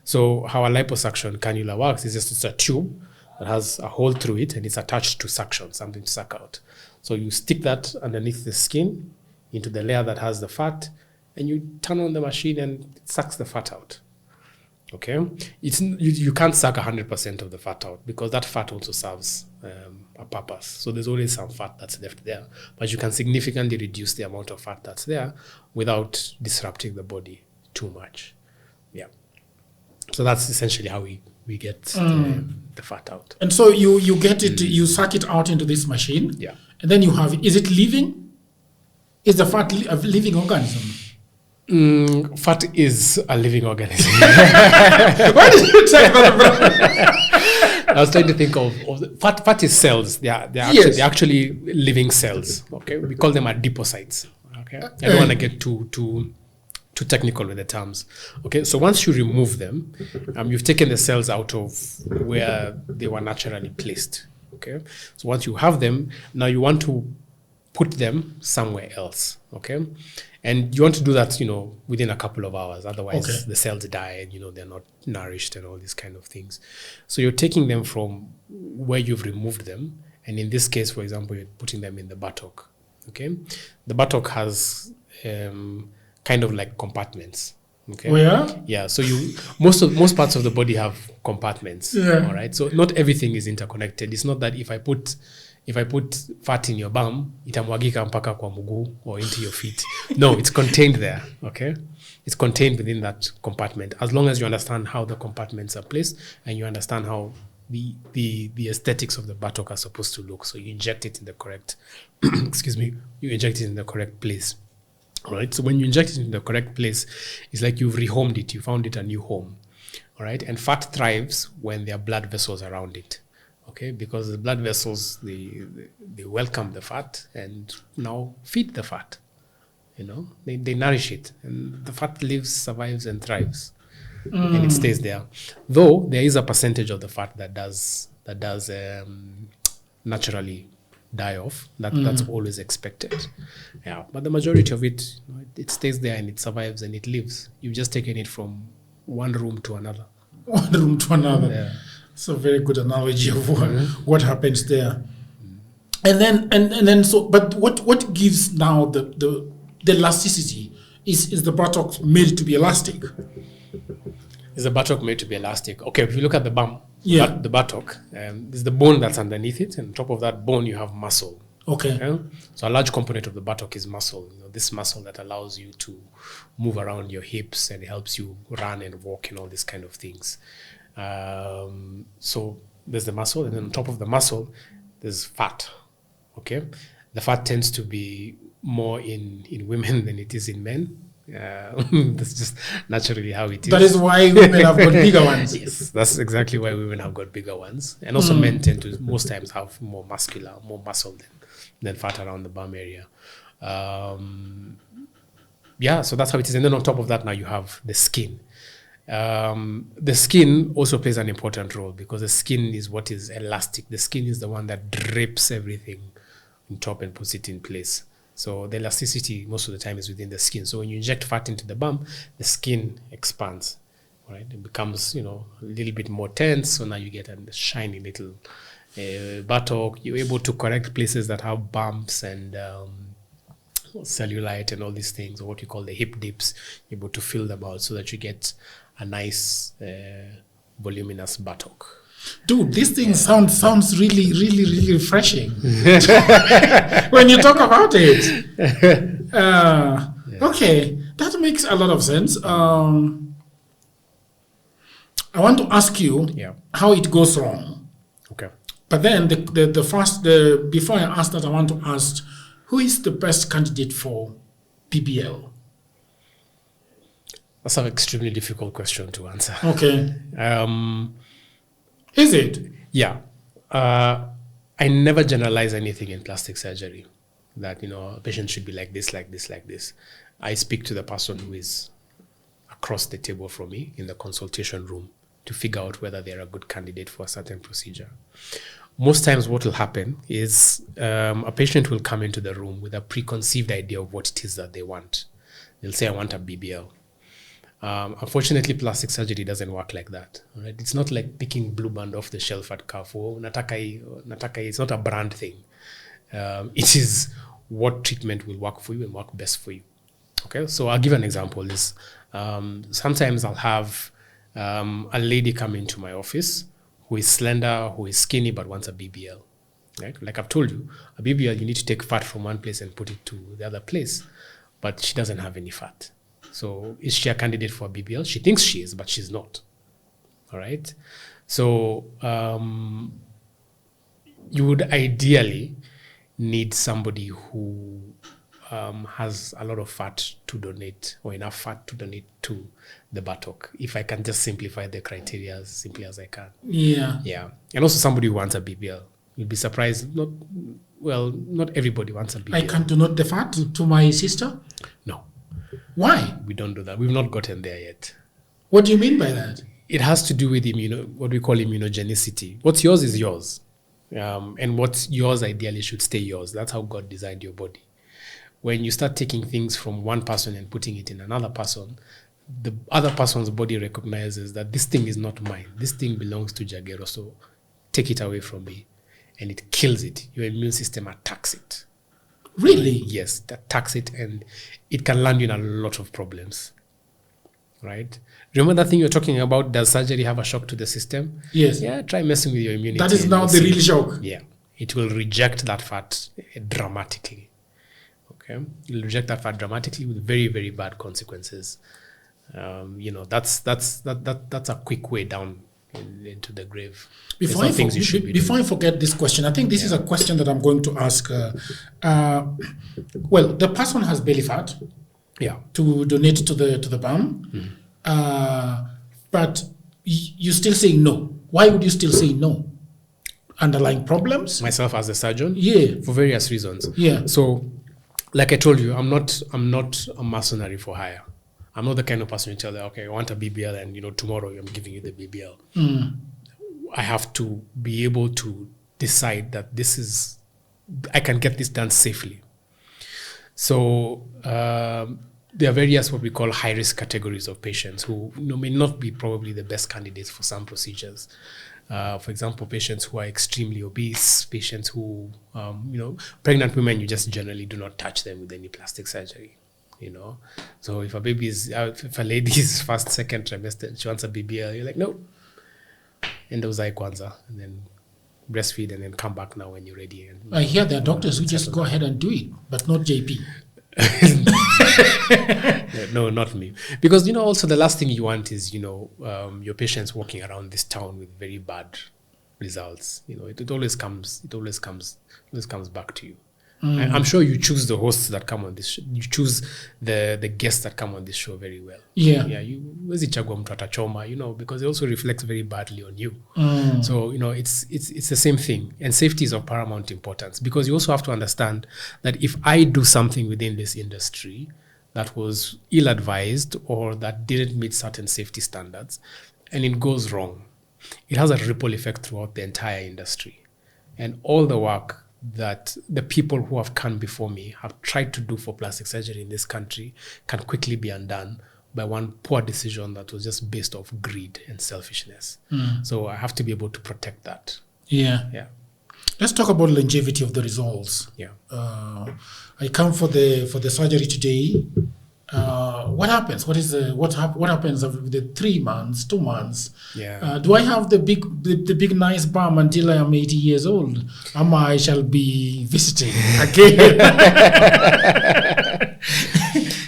So how a liposuction cannula works is just it's a tube that has a hole through it and it's attached to suction, something to suck out. So you stick that underneath the skin into the layer that has the fat, and you turn on the machine and it sucks the fat out. Okay, you can't suck 100% of the fat out because that fat also serves a purpose. So there's always some fat that's left there, but you can significantly reduce the amount of fat that's there without disrupting the body too much. Yeah. So that's essentially how we get the fat out. And so you get it, you suck it out into this machine. Yeah. And then you have, is it living? Is the fat a living organism? Fat is a living organism. Why did you take that? I was trying to think of the, fat is cells. They're actually living cells. Okay, we call them adipocytes. Okay, I don't want to get too technical with the terms. Okay, so once you remove them, you've taken the cells out of where they were naturally placed. Okay, so once you have them, now you want to put them somewhere else. Okay, and you want to do that, within a couple of hours. Otherwise, the cells die and, they're not nourished and all these kind of things. So you're taking them from where you've removed them. And in this case, for example, you're putting them in the buttock. Okay. The buttock has kind of like compartments. Okay. Where? Yeah. So most parts of the body have compartments. Yeah. All right. So not everything is interconnected. It's not that if I put fat in your bum, itamwagika mpaka kwa mguu or into your feet. No, it's contained there, okay? It's contained within that compartment. As long as you understand how the compartments are placed and you understand how the aesthetics of the buttock are supposed to look. So you inject it in the correct, you inject it in the correct place. All right, so when you inject it in the correct place, it's like you've rehomed it, you found it a new home. All right, and fat thrives when there are blood vessels around it. Okay, because the blood vessels, they welcome the fat and now feed the fat. They nourish it, and the fat lives, survives, and thrives, and it stays there. Though there is a percentage of the fat that does naturally die off. That's always expected. Yeah, but the majority of it, it stays there and it survives and it lives. You've just taken it from one room to another. One room to another. Yeah. It's a very good analogy of what happens there. And then so, but what gives now the elasticity? Is the buttock made to be elastic? Is the buttock made to be elastic? Okay, if you look at the bum, the buttock, there's the bone that's underneath it, and on top of that bone you have muscle. Okay. So a large component of the buttock is muscle. This muscle that allows you to move around your hips and helps you run and walk and all these kind of things. So there's the muscle, and then on top of the muscle, there's fat. Okay, the fat tends to be more in women than it is in men. That's just naturally how it is. That is why women have got bigger ones. Yes, that's exactly why women have got bigger ones, and also men tend to most times have more muscle than fat around the bum area. So that's how it is, and then on top of that, now you have the skin. The skin also plays an important role because the skin is what is elastic. The skin is the one that drapes everything on top and puts it in place. So the elasticity most of the time is within the skin. So when you inject fat into the bum, the skin expands, right? It becomes, a little bit more tense. So now you get a shiny little buttock. You're able to correct places that have bumps and cellulite and all these things, or what you call the hip dips. You're able to fill them out so that you get a nice voluminous buttock. Dude, this thing sounds really, really, really refreshing when you talk about it. Okay, that makes a lot of sense. I want to ask you how it goes wrong. Okay. But then before I ask that, I want to ask, who is the best candidate for PBL? That's an extremely difficult question to answer. Okay. Is it? Yeah. I never generalize anything in plastic surgery that, a patient should be like this, like this, like this. I speak to the person who is across the table from me in the consultation room to figure out whether they're a good candidate for a certain procedure. Most times what will happen is a patient will come into the room with a preconceived idea of what it is that they want. They'll say, I want a BBL. Unfortunately, plastic surgery doesn't work like that. Right? It's not like picking Blue Band off the shelf at Carrefour. Nataka, it's not a brand thing. It is what treatment will work for you and work best for you. Okay, so I'll give an example. Sometimes I'll have a lady come into my office who is slender, who is skinny, but wants a BBL. Right? Like I've told you, a BBL, you need to take fat from one place and put it to the other place, but she doesn't have any fat. So is she a candidate for a BBL? She thinks she is, but she's not. All right. So you would ideally need somebody who has a lot of fat to donate, or enough fat to donate to the buttock. If I can just simplify the criteria as simply as I can. Yeah. Yeah. And also somebody who wants a BBL. You'd be surprised. Not everybody wants a BBL. I can donate the fat to my sister? No. Why? We don't do that. We've not gotten there yet. What do you mean by that? It has to do with what we call immunogenicity. What's yours is yours. And what's yours ideally should stay yours. That's how God designed your body. When you start taking things from one person and putting it in another person, the other person's body recognizes that this thing is not mine. This thing belongs to Jagero, so take it away from me. And it kills it. Your immune system attacks it. Really? Yes, that attacks it, and it can land you in a lot of problems. Right? Remember that thing you're talking about? Does surgery have a shock to the system? Yes. Yeah, try messing with your immunity. That is now the real shock. Yeah. It will reject that fat dramatically. Okay? It will reject that fat dramatically with very, very bad consequences. That's a quick way down into the grave. Before I forget this question, I think this is a question that I'm going to ask. Well, the person has belly fat. Yeah. To donate to the bum. But you still say no. Why would you still say no? Underlying problems? Myself as a surgeon? Yeah. For various reasons. Yeah. So, like I told you, I'm not a mercenary for hire. I'm not the kind of person who tell you, okay, I want a BBL and tomorrow I'm giving you the BBL. I have to be able to decide that I can get this done safely. So there are various what we call high-risk categories of patients who may not be probably the best candidates for some procedures. For example, patients who are extremely obese, patients who, pregnant women, you just generally do not touch them with any plastic surgery. So if a lady is first, second trimester, she wants a BBL, you're like, no. Endosai kwanza, and then breastfeed, and then come back now when you're ready. And I hear there are doctors who just go ahead and do it, but not JP. No, not me. Because also the last thing you want is your patients walking around this town with very bad results. It always comes back to you. I'm sure you choose the hosts that come on this show. You choose the guests that come on this show very well. Yeah. Because it also reflects very badly on you. So, it's the same thing. And safety is of paramount importance, because you also have to understand that if I do something within this industry that was ill-advised or that didn't meet certain safety standards and it goes wrong, it has a ripple effect throughout the entire industry. And all the work that the people who have come before me have tried to do for plastic surgery in this country can quickly be undone by one poor decision that was just based off greed and selfishness. So I have to be able to protect that. Yeah. Let's talk about longevity of the results. Yeah. I come for the surgery today. What happens? What happens after the 3 months, 2 months? Yeah. Do I have the big nice bum until I am 80 years old? I shall be visiting again.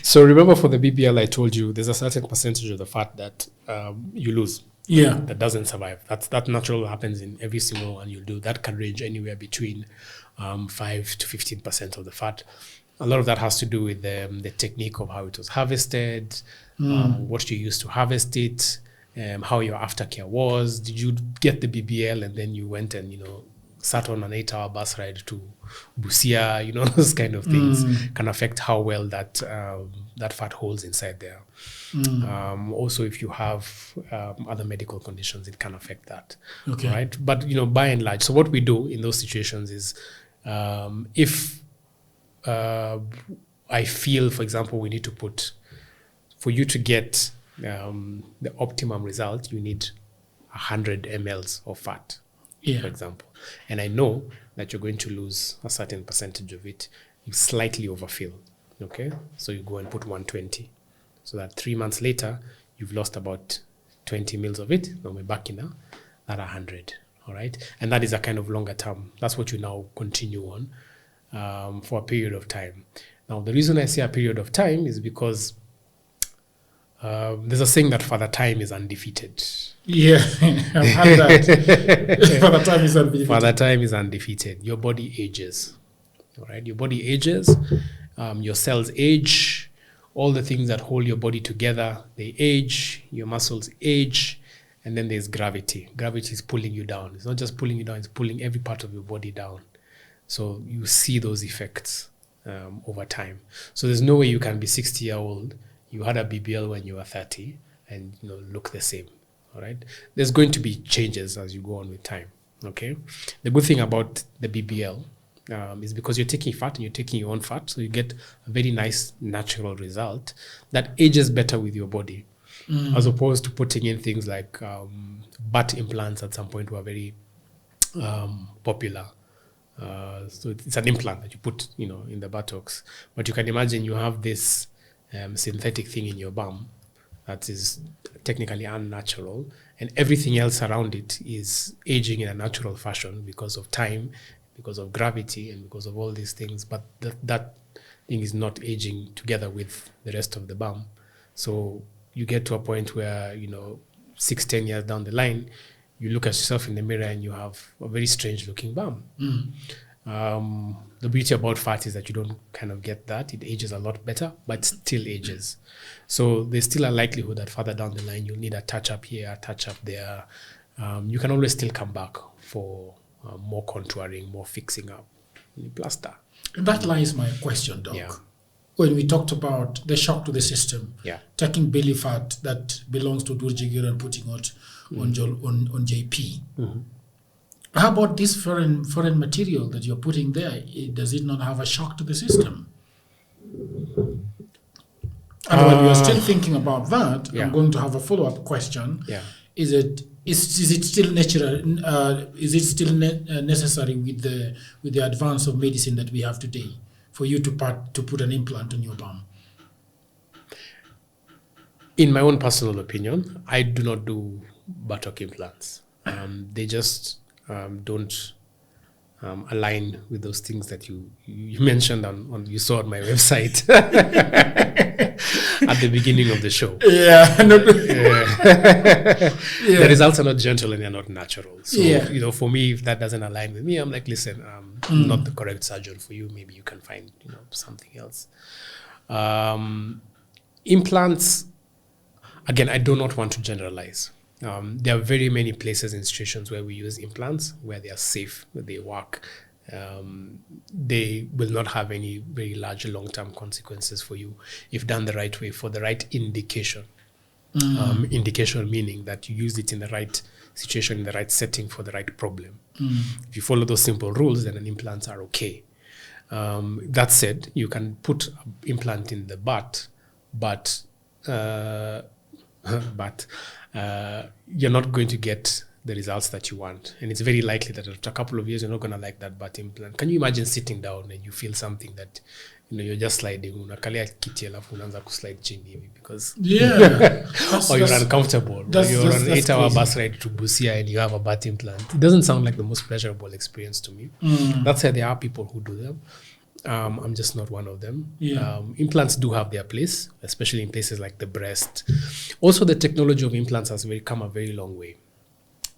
So remember, for the BBL, I told you there's a certain percentage of the fat that you lose. Yeah. That doesn't survive. That natural happens in every single one you do. That can range anywhere between 5 to 15% of the fat. A lot of that has to do with the technique of how it was harvested, what you used to harvest it, how your aftercare was. Did you get the BBL and then you went and sat on an 8-hour bus ride to Busia, those kind of things can affect how well that fat holds inside there. Also, if you have other medical conditions, it can affect that. Okay. Right? But, by and large, so what we do in those situations is if I feel, for example, we need to for you to get the optimum result, you need 100 mLs of fat, for example. And I know that you're going to lose a certain percentage of it. You slightly overfill, okay? So you go and put 120. So that 3 months later, you've lost about 20 mils of it. Now we're back in that 100, all right? And that is a kind of longer term. That's what you now continue on for a period of time. Now, the reason I say a period of time is because there's a saying that Father Time is undefeated. Yeah, I've heard that. Father Time is undefeated. Father Time is undefeated. Your body ages, all right? Your body ages, your cells age, all the things that hold your body together, they age, your muscles age, and then there's gravity. Gravity is pulling you down. It's not just pulling you down, it's pulling every part of your body down. So you see those effects over time. So there's no way you can be 60-year-old, you had a BBL when you were 30, and look the same, all right? There's going to be changes as you go on with time, okay? The good thing about the BBL is because you're taking fat and you're taking your own fat, so you get a very nice natural result that ages better with your body, as opposed to putting in things like butt implants at some point were very popular. So it's an implant that you put, in the buttocks. But you can imagine you have this synthetic thing in your bum that is technically unnatural, and everything else around it is aging in a natural fashion because of time, because of gravity, and because of all these things. But that thing is not aging together with the rest of the bum. So you get to a point where, 6-10 years down the line, you look at yourself in the mirror and you have a very strange looking bum. The beauty about fat is that you don't kind of get that. It ages a lot better, but still ages. So there's still a likelihood that further down the line, you'll need a touch up here, a touch up there. You can always still come back for more contouring, more fixing up, plaster. That lies my question, Doc. Yeah. When we talked about the shock to the system, taking belly fat that belongs to Durjigir and putting it on JP. How about this foreign material that you're putting there? Does it not have a shock to the system? And while we are still thinking about that, I'm going to have a follow-up question. Is it still natural? Is it still necessary with the advance of medicine that we have today for you to put an implant on your bum? In my own personal opinion, I do not do buttock implants. They just don't align with those things that you mentioned you saw on my website at the beginning of the show. The results are not gentle and they're not natural. So for me, if that doesn't align with me, I'm like, listen, I'm not the correct surgeon for you. Maybe you can find something else. Implants, again, I do not want to generalize. There are very many places and situations where we use implants, where they are safe, where they work. They will not have any very large long-term consequences for you if done the right way for the right indication. Indication meaning that you use it in the right situation, in the right setting for the right problem. If you follow those simple rules, then implants are okay. That said, you can put an implant in the butt, but you're not going to get the results that you want. And it's very likely that after a couple of years, you're not going to like that butt implant. Can you imagine sitting down and you feel something that, you're just sliding, unakalia kiti alafu unaanza kuslide chini hivi because or you're uncomfortable, or you're on an 8-hour bus ride to Busia and you have a butt implant. It doesn't sound like the most pleasurable experience to me. That said, there are people who do them. I'm just not one of them. Implants do have their place, especially in places like the breast. Also, the technology of implants has come a very long way.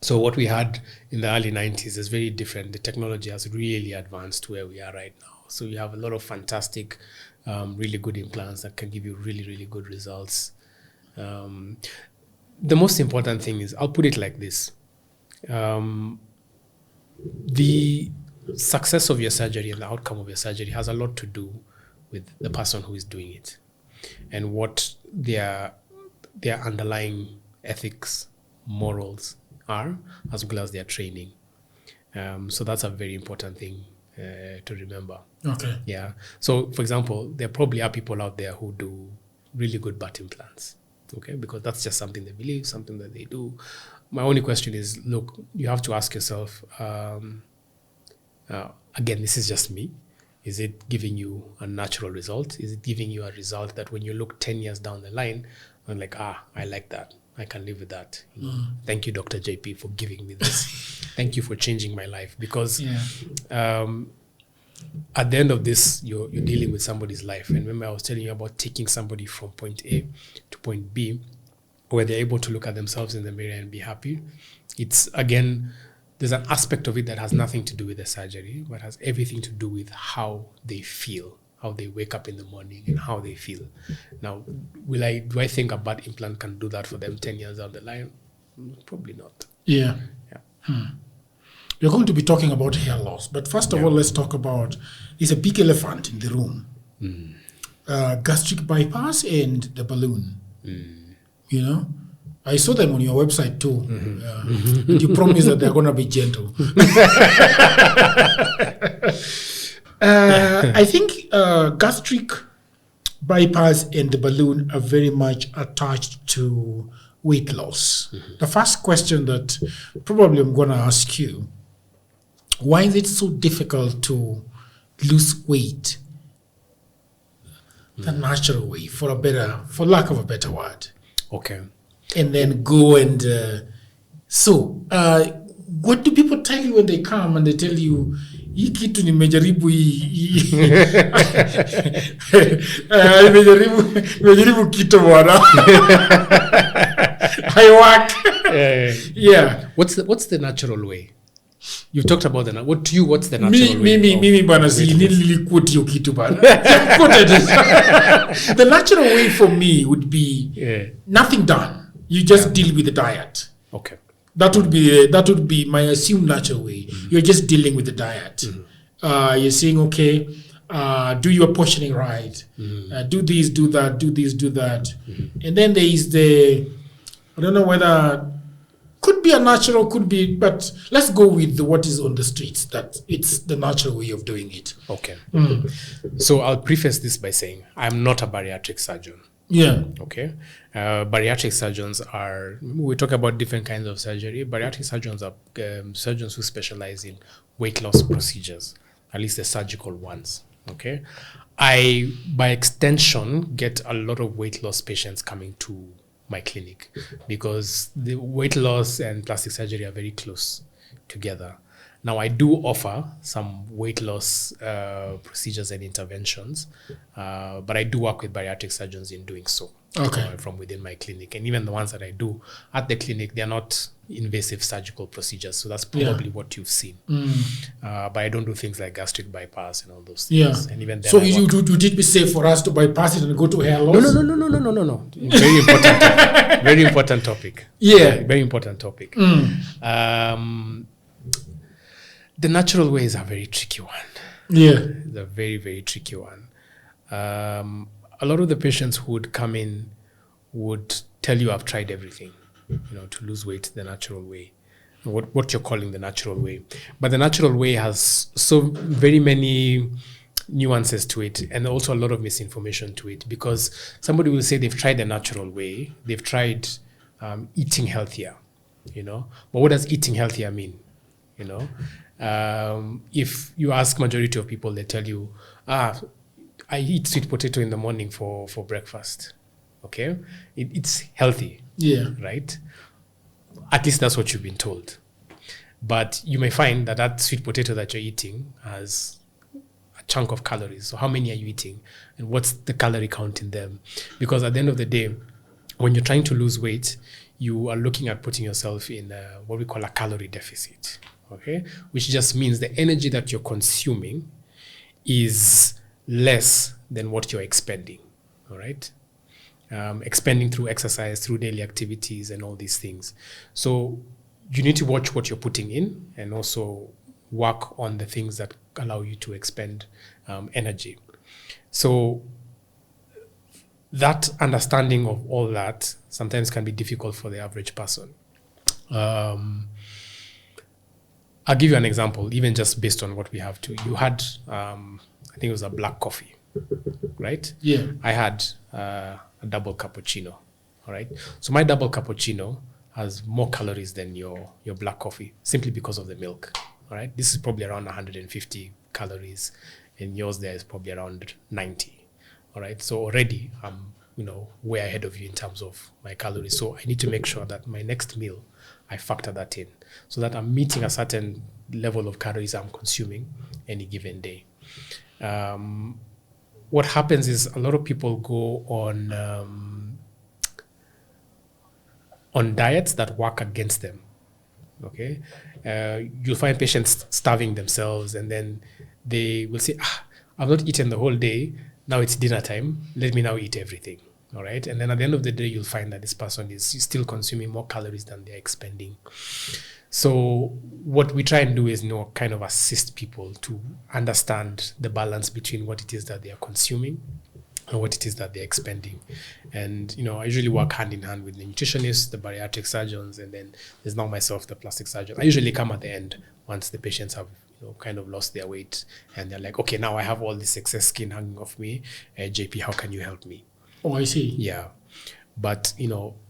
So what we had in the early 90s is very different. The technology has really advanced to where we are right now. So you have a lot of fantastic, really good implants that can give you really, really good results. The most important thing is, I'll put it like this. the success of your surgery and the outcome of your surgery has a lot to do with the person who is doing it and what their underlying ethics, morals are, as well as their training. So that's a very important thing to remember. Okay. Yeah. So, for example, there probably are people out there who do really good butt implants, okay? Because that's just something they believe, something that they do. My only question is, look, you have to ask yourself, again, this is just me. Is it giving you a natural result? Is it giving you a result that when you look 10 years down the line, I'm like, I like that. I can live with that. You know? Thank you, Dr. JP, for giving me this. Thank you for changing my life. Because at the end of this, you're dealing with somebody's life. And remember, I was telling you about taking somebody from point A to point B, where they're able to look at themselves in the mirror and be happy. It's, again, there's an aspect of it that has nothing to do with the surgery, but has everything to do with how they feel, how they wake up in the morning and how they feel. Now, do I think a butt implant can do that for them 10 years down the line? Probably not. Yeah. We're going to be talking about hair loss, but first of all, let's talk about, there's a big elephant in the room. Gastric bypass and the balloon. You know? I saw them on your website too. And you promise that they're going to be gentle. I think gastric bypass and the balloon are very much attached to weight loss. The first question that probably I'm going to ask you, why is it so difficult to lose weight the natural way, for lack of a better word? Okay. And then go and what do people tell you when they come and they tell you, hii kitu nimejaribu nimejaribu kitu bwana. I work. Yeah. What's the natural way? You've talked about what's the natural way? Mimi bana si nilikuti hiyo kitu bana. The natural way for me would be nothing done. You just deal with the diet. Okay. That would be my assumed natural way. You're just dealing with the diet. You're saying, okay, do your portioning right. Do this, do that, do this, do that. And then there is I don't know whether, could be a natural, could be, but let's go with what is on the streets, that it's the natural way of doing it. Okay. So I'll preface this by saying I'm not a bariatric surgeon. Yeah. Okay. Bariatric surgeons we talk about different kinds of surgery. Bariatric surgeons are surgeons who specialize in weight loss procedures, at least the surgical ones. Okay. I, by extension, get a lot of weight loss patients coming to my clinic because the weight loss and plastic surgery are very close together. Now, I do offer some weight loss procedures and interventions, but I do work with bariatric surgeons in doing so. Okay. From within my clinic. And even the ones that I do at the clinic, they're not invasive surgical procedures. So that's probably what you've seen. But I don't do things like gastric bypass and all those things. Yeah. And even then so you did be safe for us to bypass it and go to hair loss? No. Very important topic. Very important topic. Yeah. Very important topic. The natural way is a very tricky one. Yeah. It's a very, very tricky one. A lot of the patients who would come in would tell you, I've tried everything, to lose weight the natural way, what you're calling the natural way. But the natural way has so very many nuances to it and also a lot of misinformation to it, because somebody will say they've tried the natural way, they've tried eating healthier, but what does eating healthier mean? If you ask majority of people, they tell you, I eat sweet potato in the morning for breakfast. Okay? It's healthy. Yeah. Right? At least that's what you've been told. But you may find that sweet potato that you're eating has a chunk of calories. So how many are you eating? And what's the calorie count in them? Because at the end of the day, when you're trying to lose weight, you are looking at putting yourself in what we call a calorie deficit. Okay? Which just means the energy that you're consuming is less than what you're expending, all right? Expending through exercise, through daily activities and all these things. So you need to watch what you're putting in and also work on the things that allow you to expend energy. So that understanding of all that sometimes can be difficult for the average person. I'll give you an example, even just based on what we have to. You had, I think it was a black coffee, right? Yeah. I had a double cappuccino, all right? So my double cappuccino has more calories than your black coffee, simply because of the milk, all right? This is probably around 150 calories, and yours there is probably around 90, all right? So already I'm, way ahead of you in terms of my calories. So I need to make sure that my next meal, I factor that in so that I'm meeting a certain level of calories I'm consuming any given day. What happens is a lot of people go on diets that work against them. Okay, you'll find patients starving themselves, and then they will say, I've not eaten the whole day. Now it's dinner time. Let me now eat everything. All right. And then at the end of the day, you'll find that this person is still consuming more calories than they're expending. So what we try and do is, kind of assist people to understand the balance between what it is that they are consuming and what it is that they're expending. And, I usually work hand in hand with the nutritionists, the bariatric surgeons, and then there's now myself, the plastic surgeon. I usually come at the end once the patients have kind of lost their weight and they're like, okay, now I have all this excess skin hanging off me. JP, how can you help me? Oh, I see. Yeah. But,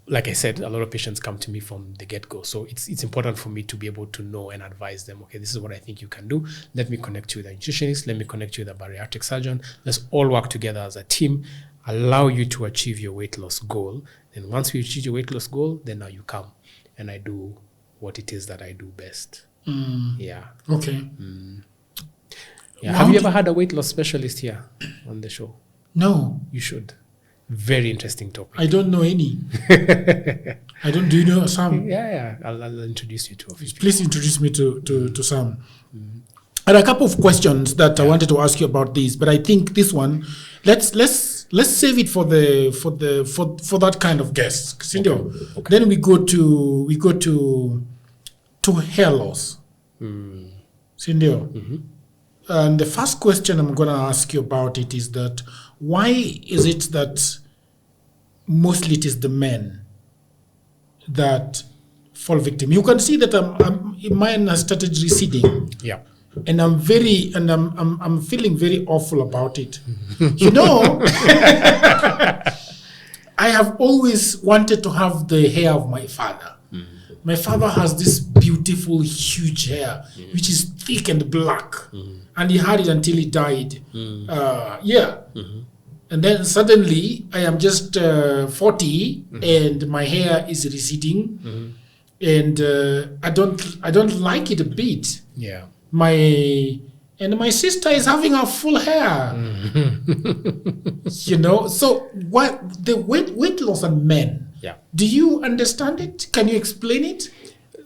like I said, a lot of patients come to me from the get-go. So it's important for me to be able to know and advise them, okay, this is what I think you can do. Let me connect you with a nutritionist. Let me connect you with a bariatric surgeon. Let's all work together as a team, allow you to achieve your weight loss goal. And once we achieve your weight loss goal, then now you come and I do what it is that I do best. Yeah. Okay. Yeah. Have you ever had a weight loss specialist here on the show? No. You should. Very interesting topic. I don't know any. Do you know some? Yeah. I'll introduce you to a few people. Please introduce me to some. I had a couple of questions that I wanted to ask you about this, but I think this one, let's save it for that kind of guest. Okay. Then we go to hair loss. Cindy. And the first question I'm going to ask you about it is that why is it that mostly it is the men that fall victim? You can see that mine has started receding. Yeah. And I'm feeling very awful about it. I have always wanted to have the hair of my father. My father has this beautiful, huge hair, which is thick and black. And he had it until he died. And then suddenly, I am just 40, and my hair is receding. And I don't like it a bit. Yeah. My sister is having a full hair. So what the weight loss on men? Yeah. Do you understand it? Can you explain it?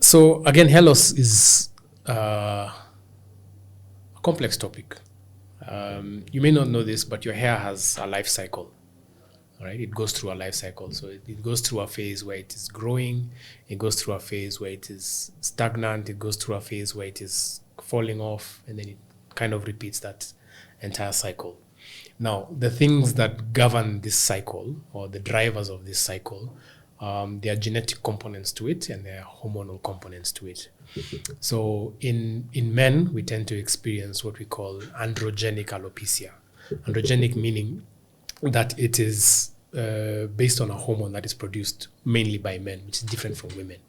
So again, hair loss is a complex topic. You may not know this, but your hair has a life cycle. All right, it goes through a life cycle. So it goes through a phase where it is growing. It goes through a phase where it is stagnant. It goes through a phase where it is falling off, and then it kind of repeats that entire cycle. Now, the things that govern this cycle, or the drivers of this cycle, there are genetic components to it, and there are hormonal components to it. So in men, we tend to experience what we call androgenic alopecia. Androgenic meaning that it is based on a hormone that is produced mainly by men, which is different from women.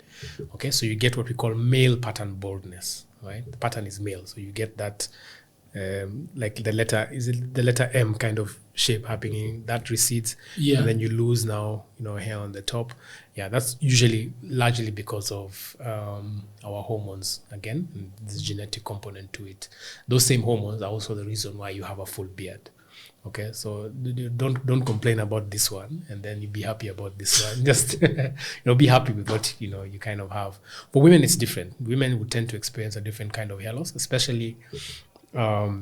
Okay, so you get what we call male pattern baldness, right? The pattern is male, so you get that like the letter M kind of shape happening that recedes, and then you lose now hair on the top. Yeah, that's usually largely because of our hormones. Again, this genetic component to it. Those same hormones are also the reason why you have a full beard. Okay, so don't complain about this one, and then you be happy about this one. Just be happy with what you kind of have. For women, it's different. Women would tend to experience a different kind of hair loss, especially our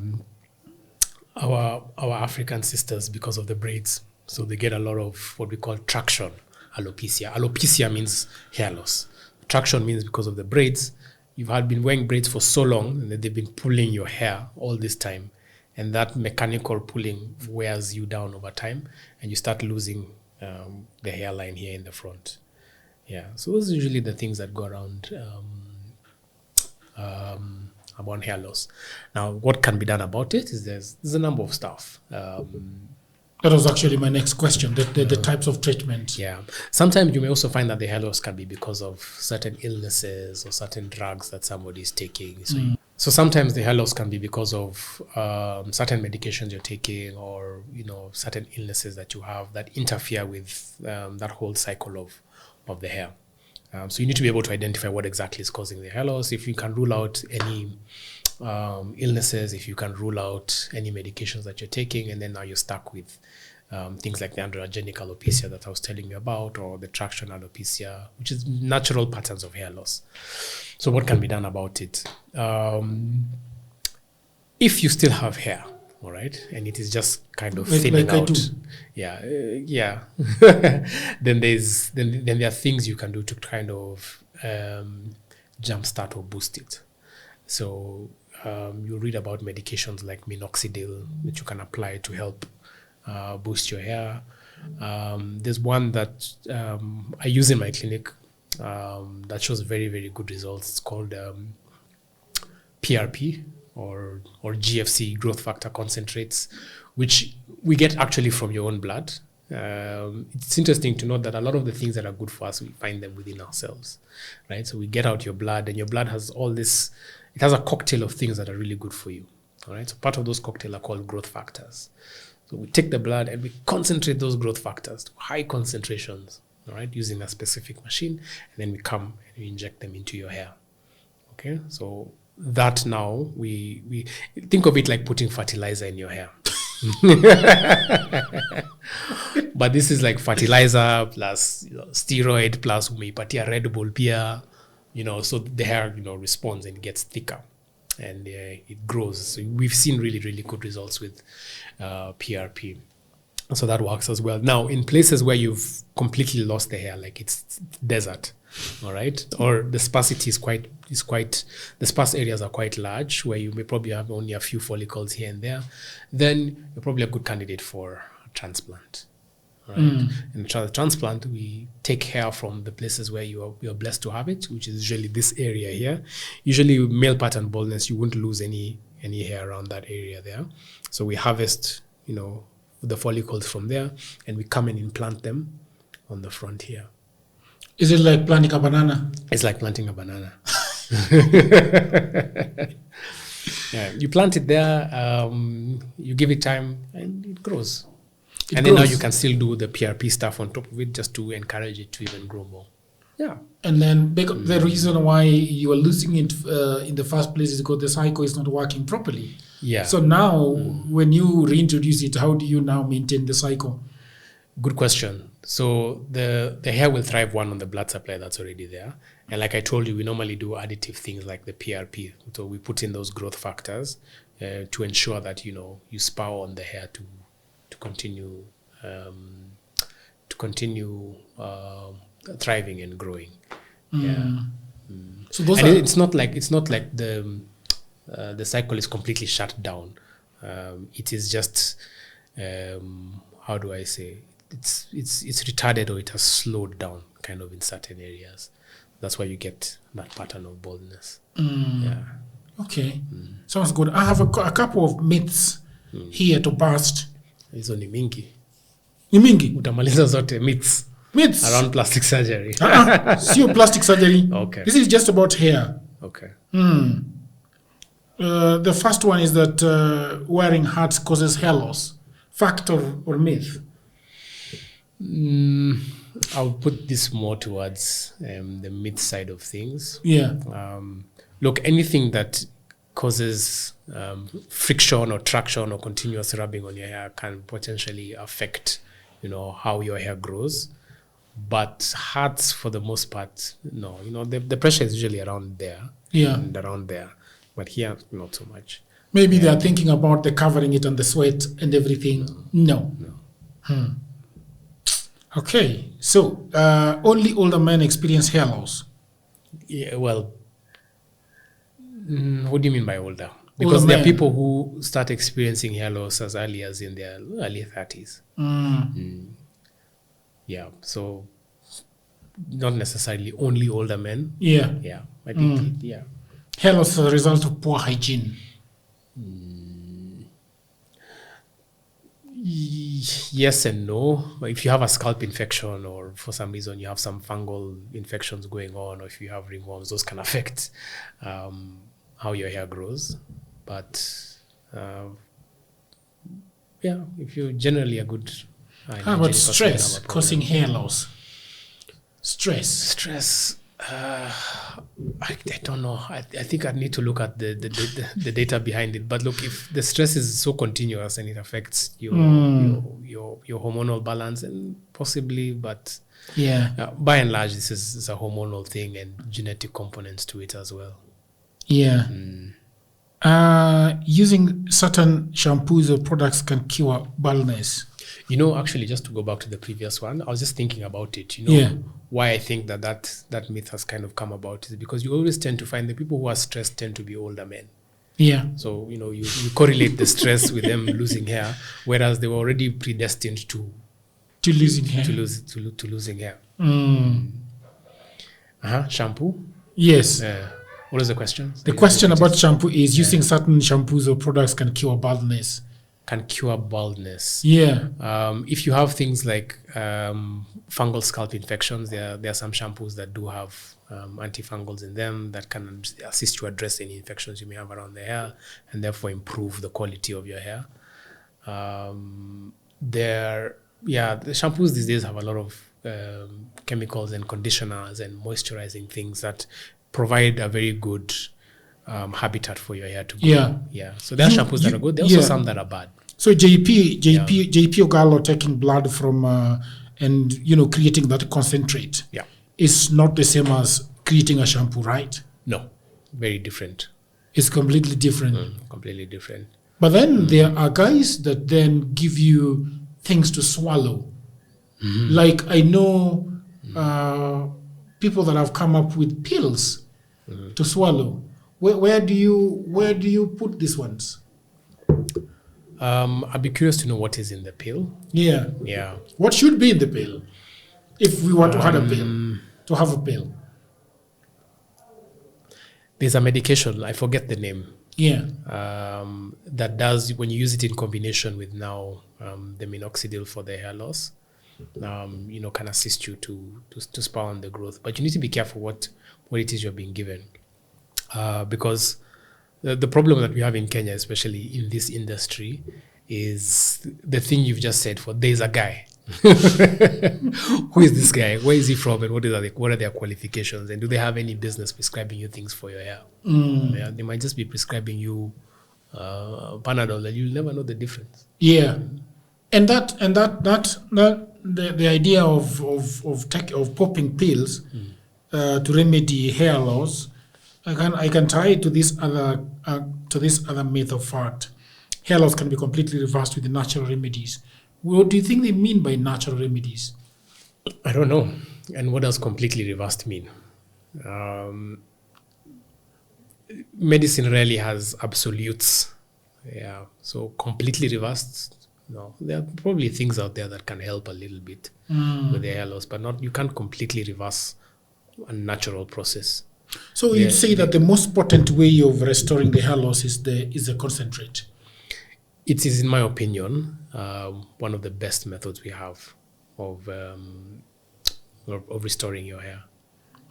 African sisters, because of the braids. So they get a lot of what we call traction alopecia. Alopecia means hair loss. Traction means because of the braids, you've had been wearing braids for so long that they've been pulling your hair all this time, and that mechanical pulling wears you down over time, and you start losing the hairline here in the front. Yeah, so those are usually the things that go around about hair loss. Now, what can be done about it is there's a number of stuff. That was actually my next question, the types of treatment. Yeah. Sometimes you may also find that the hair loss can be because of certain illnesses or certain drugs that somebody is taking. So sometimes the hair loss can be because of certain medications you're taking, or certain illnesses that you have that interfere with that whole cycle of the hair. So you need to be able to identify what exactly is causing the hair loss. If you can rule out any illnesses, if you can rule out any medications that you're taking, and then now you're stuck with things like the androgenic alopecia that I was telling you about, or the traction alopecia, which is natural patterns of hair loss. So what can be done about it? If you still have hair, all right, and it is just kind of thinning out, then there are things you can do to kind of jumpstart or boost it. So you'll read about medications like minoxidil that you can apply to help boost your hair. There's one that I use in my clinic that shows very, very good results. It's called PRP or GFC, growth factor concentrates, which we get actually from your own blood. It's interesting to note that a lot of the things that are good for us, we find them within ourselves, right? So we get out your blood, and your blood has all this. It has a cocktail of things that are really good for you, all right? So part of those cocktails are called growth factors. So we take the blood and we concentrate those growth factors to high concentrations, all right, using a specific machine, and then we come and we inject them into your hair, okay? So that now we think of it like putting fertilizer in your hair. But this is like fertilizer plus steroid plus umeipatia Red Bull pia, so the hair responds and gets thicker, and it grows. So we've seen really, really good results with PRP. So that works as well. Now, in places where you've completely lost the hair, like it's desert, all right, or the sparsity is quite the sparse areas are quite large, where you may probably have only a few follicles here and there, then you're probably a good candidate for a transplant. Right? In the transplant, we take hair from the places where you're blessed to have it, which is usually this area here. Usually male pattern baldness, you won't lose any hair around that area there. So we harvest, the follicles from there, and we come and implant them on the front here. Is it like planting a banana? It's like planting a banana. Yeah, you plant it there, you give it time, and it grows. Then now you can still do the PRP stuff on top of it, just to encourage it to even grow more. Yeah. And then the reason why you are losing it in the first place is because the cycle is not working properly. Yeah. So now, when you reintroduce it, how do you now maintain the cycle? Good question. So the hair will thrive on the blood supply that's already there. And like I told you, we normally do additive things like the PRP. So we put in those growth factors to ensure that, you spur on the hair to continue thriving and growing. Yeah. So those it's not like the cycle is completely shut down. It is just how do I say? It's retarded, or it has slowed down kind of in certain areas. That's why you get that pattern of baldness. Yeah. Okay. Sounds good. I have a couple of myths here to bust. Hizo ni mingi. Ni mingi? Utamaliza zote myths around plastic surgery. Sio plastic surgery. Okay. This is just about hair. Okay. The first one is that wearing hats causes hair loss. Fact or myth? I'll put this more towards the myth side of things. Yeah. Look, anything that causes friction or traction or continuous rubbing on your hair can potentially affect, how your hair grows. But hats, for the most part, no. The pressure is usually around there. Yeah. And around there. But here, not so much. Maybe they are thinking about the covering it and the sweat and everything. No. Okay. So, only older men experience hair loss. Yeah, well, What do you mean by older? Because Older there are men. people who start experiencing hair loss as early as in their early 30s. Yeah, so not necessarily only older men. Yeah. Yeah, I think, yeah. Hair loss as a result of poor hygiene. Yes and no. If you have a scalp infection or for some reason you have some fungal infections going on, or if you have ringworms, those can affect how your hair grows. But yeah, if you're generally a good How about stress causing hair loss? Stress. I don't know. I think I need to look at the data behind it. But look, if the stress is so continuous and it affects your hormonal balance, and possibly, but Yeah. by and large, this is a hormonal thing and genetic components to it as well. Yeah. Using certain shampoos or products can cure baldness. You know, actually, just to go back to the previous one, I was just thinking about it. You know, Yeah. why I think that myth has kind of come about is because you always tend to find the people who are stressed tend to be older men. Yeah. So, you know, you correlate the stress with them losing hair, whereas they were already predestined to losing hair. to losing hair. Shampoo. Yes. What is the question? The question about shampoo is using certain shampoos or products can cure baldness. Can cure baldness. Yeah. If you have things like fungal scalp infections, there are some shampoos that do have antifungals in them that can assist you address any infections you may have around the hair and therefore improve the quality of your hair. The shampoos these days have a lot of chemicals and conditioners and moisturizing things that provide a very good habitat for your hair to grow. Yeah. So there are shampoos that are good. There are also some that are bad. So JP Ogalo taking blood from and creating that concentrate. Yeah. Is not the same as creating a shampoo, right? No, very different. It's completely different. Completely different. But then there are guys that then give you things to swallow. Like I know people that have come up with pills to swallow. Where do you put these ones? I'd be curious to know what is in the pill. Yeah. Yeah. What should be in the pill if we want to have a pill? To have a pill. There's a medication, I forget the name. Yeah. That does, when you use it in combination with now the minoxidil for the hair loss, can assist you to spur on the growth. But you need to be careful what it is you're being given. Because the problem that we have in Kenya, especially in this industry, is the thing you've just said. There's a guy. Who is this guy? Where is he from? And what are their qualifications? And do they have any business prescribing you things for your hair? Yeah, they might just be prescribing you Panadol, and you'll never know the difference. Yeah, and the idea of popping pills to remedy hair loss. I can tie it to this other myth of fact. Hair loss can be completely reversed with the natural remedies. What do you think they mean by natural remedies? I don't know. And what does completely reversed mean? Medicine rarely has absolutes. Yeah. So completely reversed, no. There are probably things out there that can help a little bit with the hair loss, but you can't completely reverse a natural process. So you'd say that the most potent way of restoring the hair loss is the concentrate? It is, in my opinion, one of the best methods we have of restoring your hair.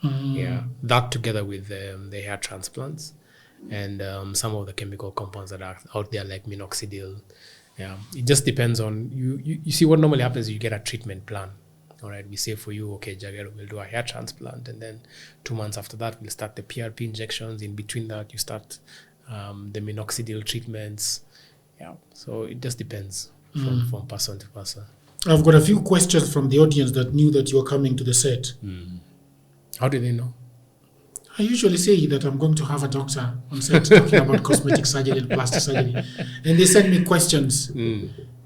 Yeah, that together with the hair transplants and some of the chemical compounds that are out there like minoxidil. Yeah, it just depends on you see what normally happens. You get a treatment plan. All right, we say for you, okay, Jagero, we'll do a hair transplant, and then 2 months after that, we'll start the PRP injections. In between that, you start the minoxidil treatments. Yeah, so it just depends from person to person. I've got a few questions from the audience that knew that you were coming to the set. How did they know? I usually say that I'm going to have a doctor on set talking about cosmetic surgery and plastic surgery, and they send me questions.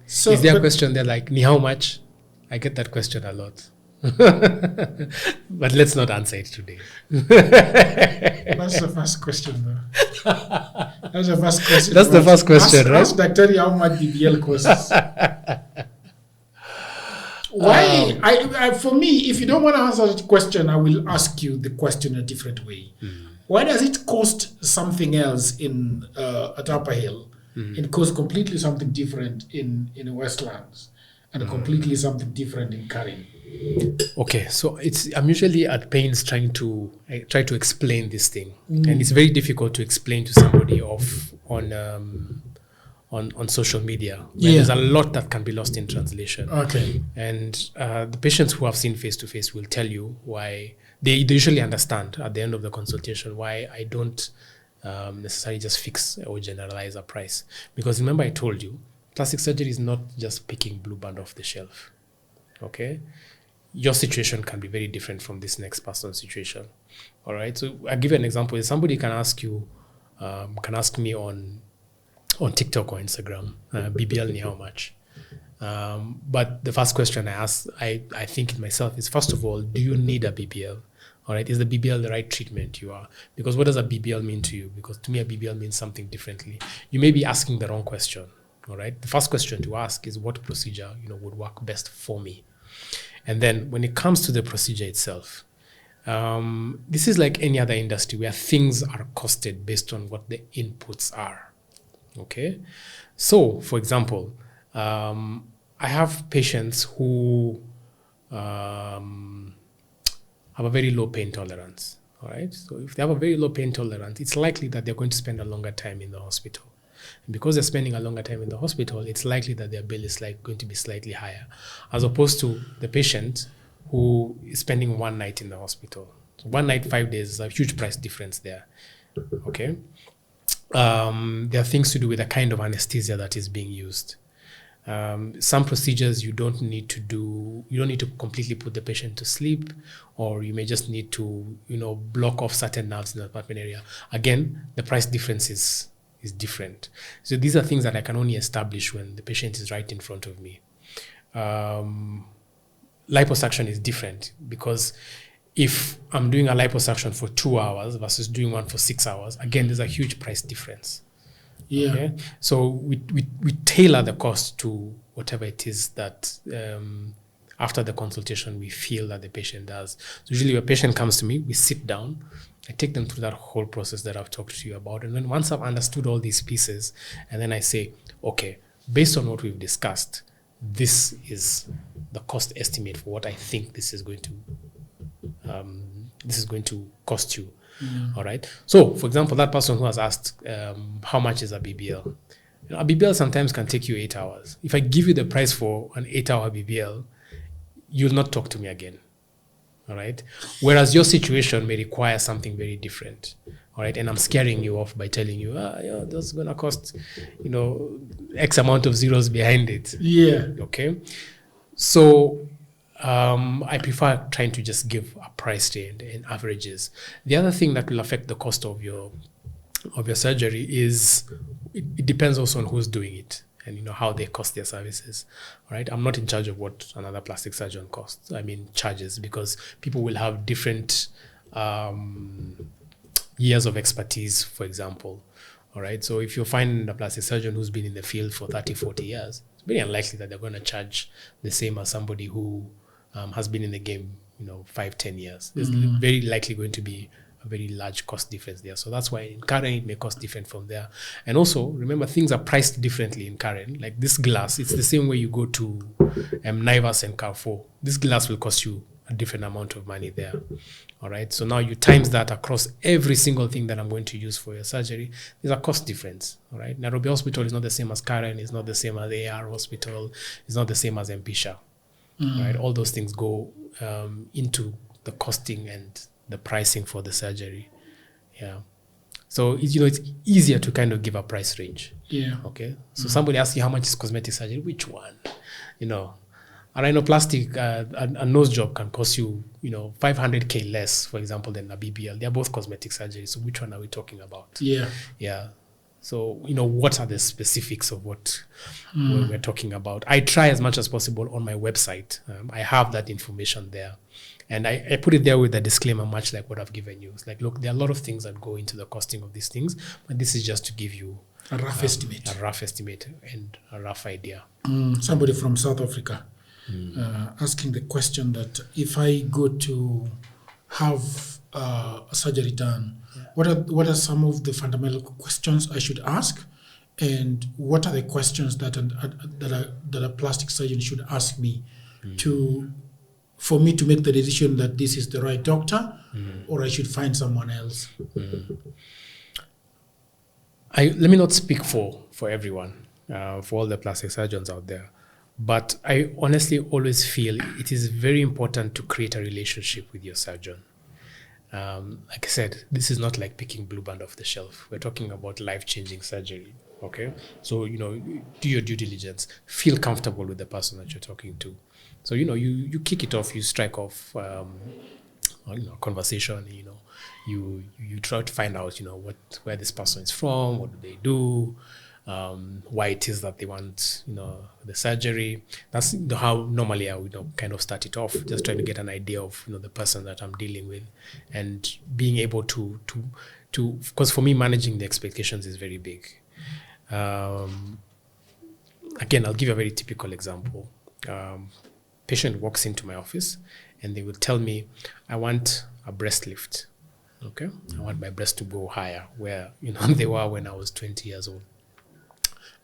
So, is there a question there like, ni how much? I get that question a lot. But let's not answer it today. That's the first question, though. That's the first question. That's the first question, right? Ask Dr. how much BBL costs. Why? For me, if you don't want to answer the question, I will ask you the question a different way. Why does it cost something else at Upper Hill and cost completely something different in Westlands and completely something different in Karen? Okay, so I'm usually at pains trying to explain this thing, and it's very difficult to explain to somebody on social media. There's a lot that can be lost in translation. Okay. And the patients who have seen face-to-face will tell you why they usually understand at the end of the consultation why I don't necessarily just fix or generalize a price. Because remember I told you, plastic surgery is not just picking Blue Band off the shelf. Okay? Your situation can be very different from this next person's situation. All right? So I'll give you an example. Somebody can ask me on TikTok or Instagram, BBL ni how much? But the first question I think it myself is, first of all, do you need a BBL? All right, is the BBL the right treatment you are? Because what does a BBL mean to you? Because to me, a BBL means something differently. You may be asking the wrong question. All right, the first question to ask is what procedure would work best for me, and then when it comes to the procedure itself, this is like any other industry where things are costed based on what the inputs are. Okay, so for example, I have patients who have a very low pain tolerance. All right, so if they have a very low pain tolerance, it's likely that they're going to spend a longer time in the hospital. And because they're spending a longer time in the hospital, it's likely that their bill is going to be slightly higher, as opposed to the patient who is spending one night in the hospital. So 1 night, 5 days is a huge price difference there. Okay. There are things to do with the kind of anesthesia that is being used. Some procedures you don't need to completely put the patient to sleep, or you may just need to, block off certain nerves in the apartment area. Again, the price difference is different. So these are things that I can only establish when the patient is right in front of me. Liposuction is different, because if I'm doing a liposuction for 2 hours versus doing one for 6 hours, again, there's a huge price difference. Yeah. Okay? So we tailor the cost to whatever it is that after the consultation we feel that the patient does. So usually when a patient comes to me, we sit down, I take them through that whole process that I've talked to you about. And then once I've understood all these pieces, and then I say, okay, based on what we've discussed, this is the cost estimate for what I think this is going to cost you. All right. So, for example, that person who has asked, how much is a BBL? A BBL sometimes can take you 8 hours. If I give you the price for an 8-hour BBL, you'll not talk to me again. All right. Whereas your situation may require something very different. All right. And I'm scaring you off by telling you, that's going to cost, X amount of zeros behind it. Yeah. Okay. So, I prefer trying to just give a price range and averages. The other thing that will affect the cost of your surgery is it depends also on who's doing it and how they cost their services. All right, I'm not in charge of what another plastic surgeon costs. I mean charges, because people will have different years of expertise, for example. All right, so if you find a plastic surgeon who's been in the field for 30, 40 years, it's very unlikely that they're going to charge the same as somebody who has been in the game, 5, 10 years. There's very likely going to be a very large cost difference there. So that's why in Karen it may cost different from there. And also remember, things are priced differently in Karen. Like this glass, it's the same way you go to Naivas and Carrefour. This glass will cost you a different amount of money there. All right. So now you times that across every single thing that I'm going to use for your surgery. There's a cost difference. All right. Nairobi Hospital is not the same as Karen. It's not the same as AR Hospital. It's not the same as Mpisha. Right. All those things go into the costing and the pricing for the surgery. Yeah. So it's easier to kind of give a price range. Yeah. Okay. So somebody asks you how much is cosmetic surgery, which one? A rhinoplastic, a nose job can cost you, 500K less, for example, than a BBL. They're both cosmetic surgery. So which one are we talking about? Yeah. Yeah. So, what are the specifics of what we're talking about? I try as much as possible on my website. I have that information there. And I put it there with a disclaimer, much like what I've given you. It's like, look, there are a lot of things that go into the costing of these things, but this is just to give you a rough estimate. A rough estimate and a rough idea. Somebody from South Africa asking the question that if I go to have a surgery done, what are some of the fundamental questions I should ask, and what are the questions that a plastic surgeon should ask me for me to make the decision that this is the right doctor, or I should find someone else? Let me not speak for everyone, for all the plastic surgeons out there, but I honestly always feel it is very important to create a relationship with your surgeon. Like I said, this is not like picking Blue Band off the shelf. We're talking about life-changing surgery, okay? So, do your due diligence. Feel comfortable with the person that you're talking to. So, you kick it off, you strike off conversation, you try to find out, where this person is from, what do they do, why it is that they want, the surgery. That's how normally I would kind of start it off, just trying to get an idea of, the person that I'm dealing with, and being able to because for me, managing the expectations is very big. Again, I'll give you a very typical example. Patient walks into my office and they will tell me, I want a breast lift. Okay, I want my breast to go higher, where they were when I was 20 years old.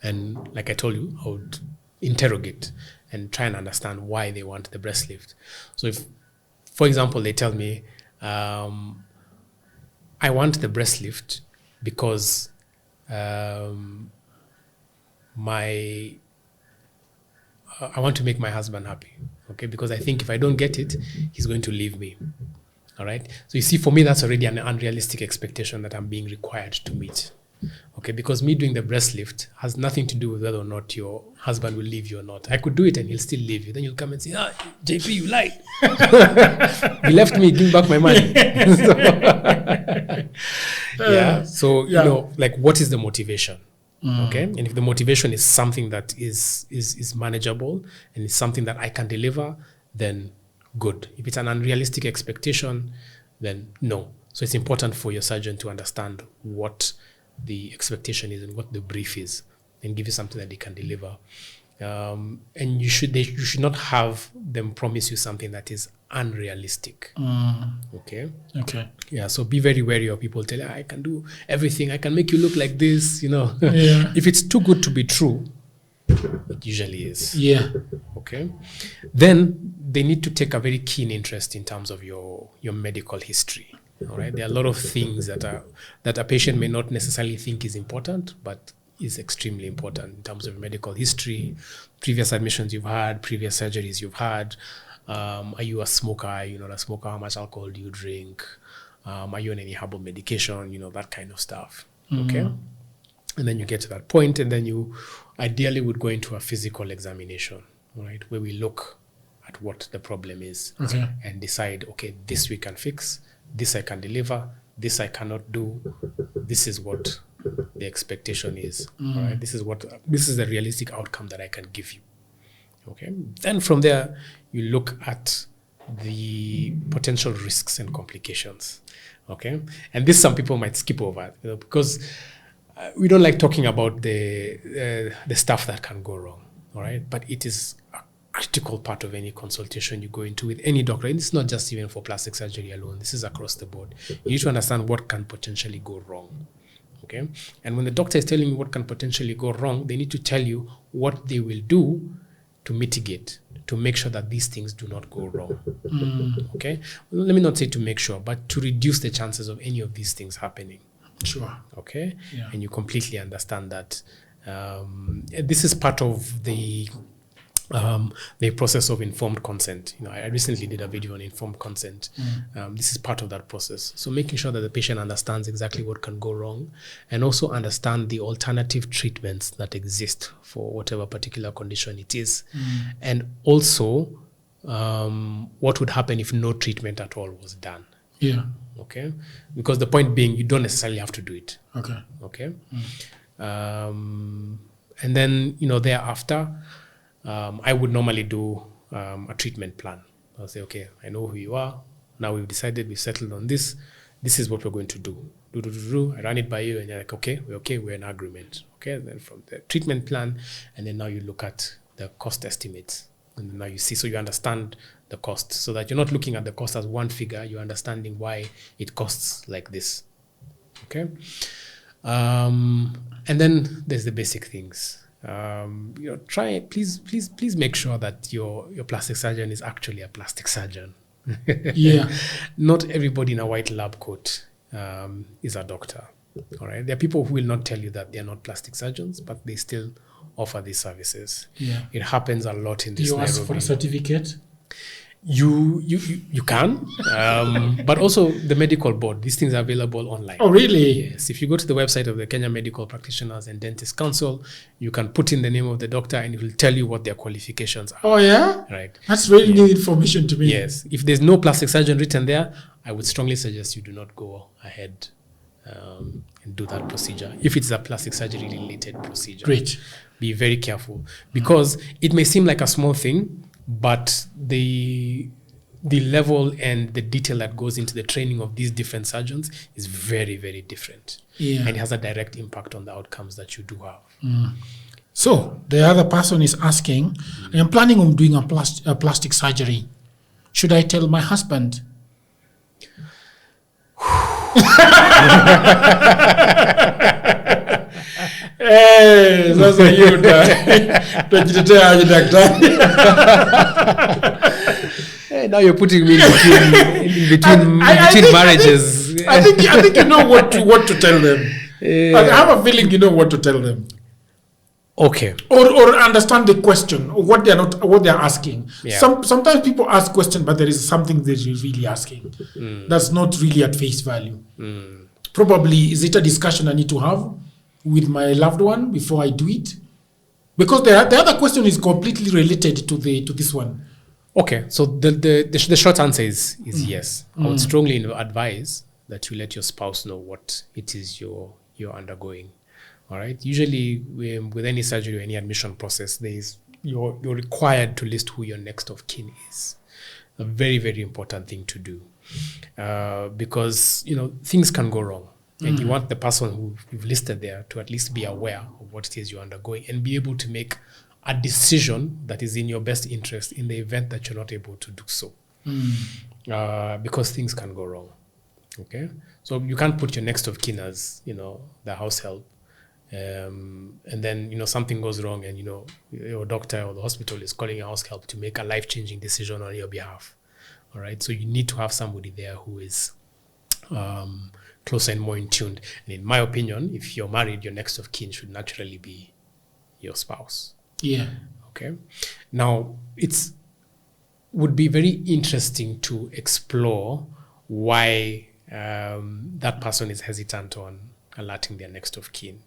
And like I told you, I would interrogate and try and understand why they want the breast lift. So if, for example, they tell me, I want the breast lift because I want to make my husband happy, okay? Because I think if I don't get it, he's going to leave me, all right? So you see, for me, that's already an unrealistic expectation that I'm being required to meet, okay? Because me doing the breast lift has nothing to do with whether or not your husband will leave you or not. I could do it and he'll still leave you. Then you'll come and say, JP, you lied. You left me, give back my money. So, like, what is the motivation? Okay, and if the motivation is something that is manageable and it's something that I can deliver, then good. If it's an unrealistic expectation, then no. So it's important for your surgeon to understand what the expectation is and what the brief is, and give you something that they can deliver. And you should not have them promise you something that is unrealistic. Okay. Yeah. So be very wary of people telling, I can do everything. I can make you look like this. Yeah. If it's too good to be true, it usually is. Yeah. Okay. Then they need to take a very keen interest in terms of your medical history. All right. There are a lot of things that a patient may not necessarily think is important, but is extremely important in terms of medical history, previous admissions you've had, previous surgeries you've had. Are you a smoker? Are you not a smoker? How much alcohol do you drink? Are you on any herbal medication? That kind of stuff. Okay. And then you get to that point, and then you ideally would go into a physical examination, right, where we look at what the problem is, and decide, okay, this we can fix, this I can deliver, this I cannot do, this is what the expectation is. All right, this is the realistic outcome that I can give you. Okay. Then from there, you look at the potential risks and complications. Okay. And this some people might skip over, because we don't like talking about the stuff that can go wrong. All right. But it is a critical part of any consultation you go into with any doctor. And it's not just even for plastic surgery alone. This is across the board. You need to understand what can potentially go wrong. Okay. And when the doctor is telling you what can potentially go wrong, they need to tell you what they will do to mitigate, to make sure that these things do not go wrong. Okay? Well, let me not say to make sure, but to reduce the chances of any of these things happening. Sure. Okay? Yeah. And you completely understand that. This is part of the process of informed consent. I recently did a video on informed consent. This is part of that process. So making sure that the patient understands exactly what can go wrong, and also understand the alternative treatments that exist for whatever particular condition it is. And also what would happen if no treatment at all was done. Yeah. Okay? Because the point being, you don't necessarily have to do it. Okay. Okay? And then, thereafter, I would normally do a treatment plan. I'll say, okay, I know who you are. Now we've decided, we've settled on this. This is what we're going to do. I run it by you, and you're like, okay, we're in agreement. Okay, and then from the treatment plan, and then now you look at the cost estimates. And then now you see, so you understand the cost, so that you're not looking at the cost as one figure, you're understanding why it costs like this. Okay? And then there's the basic things. Please make sure that your plastic surgeon is actually a plastic surgeon. Yeah. Not everybody in a white lab coat is a doctor. All right. There are people who will not tell you that they're not plastic surgeons, but they still offer these services. Yeah. It happens a lot in this. Do you ask for a certificate? You can, but also the medical board. These things are available online. Oh, really? Yes. If you go to the website of the Kenya Medical Practitioners and Dentists Council, you can put in the name of the doctor and it will tell you what their qualifications are. Oh, yeah? Right. That's really new information to me. Yes. If there's no plastic surgeon written there, I would strongly suggest you do not go ahead and do that procedure. If it's a plastic surgery related procedure. Great. Be very careful, because it may seem like a small thing, but the level and the detail that goes into the training of these different surgeons is very, very different. Yeah. And it has a direct impact on the outcomes that you do have. So the other person is asking, I am planning on doing a plastic surgery. Should I tell my husband? Sasa hiyo tutajitetea aje daktari. Now you're putting me in between marriages. I think you know what to tell them. I have a feeling you know what to tell them. Okay. Or understand the question, or what they're asking. Yeah. Sometimes people ask questions, but there is something they're really asking. That's not really at face value. Probably, is it a discussion I need to have with my loved one before I do it? Because the other question is completely related to this one. Okay, so the short answer is yes. I would strongly advise that you let your spouse know what it is you're undergoing. All right. Usually, with any surgery or any admission process, you're required to list who your next of kin is. A very, very important thing to do, because things can go wrong, and you want the person who you've listed there to at least be aware of what it is you're undergoing and be able to make a decision that is in your best interest in the event that you're not able to do so, because things can go wrong. Okay, so you can't put your next of kin as the house help. And then something goes wrong, and your doctor or the hospital is calling your house help to make a life-changing decision on your behalf. All right, so you need to have somebody there who is closer and more in tuned. And in my opinion, if you're married, your next of kin should naturally be your spouse. Yeah. Okay. Now would be very interesting to explore why that person is hesitant on alerting their next of kin.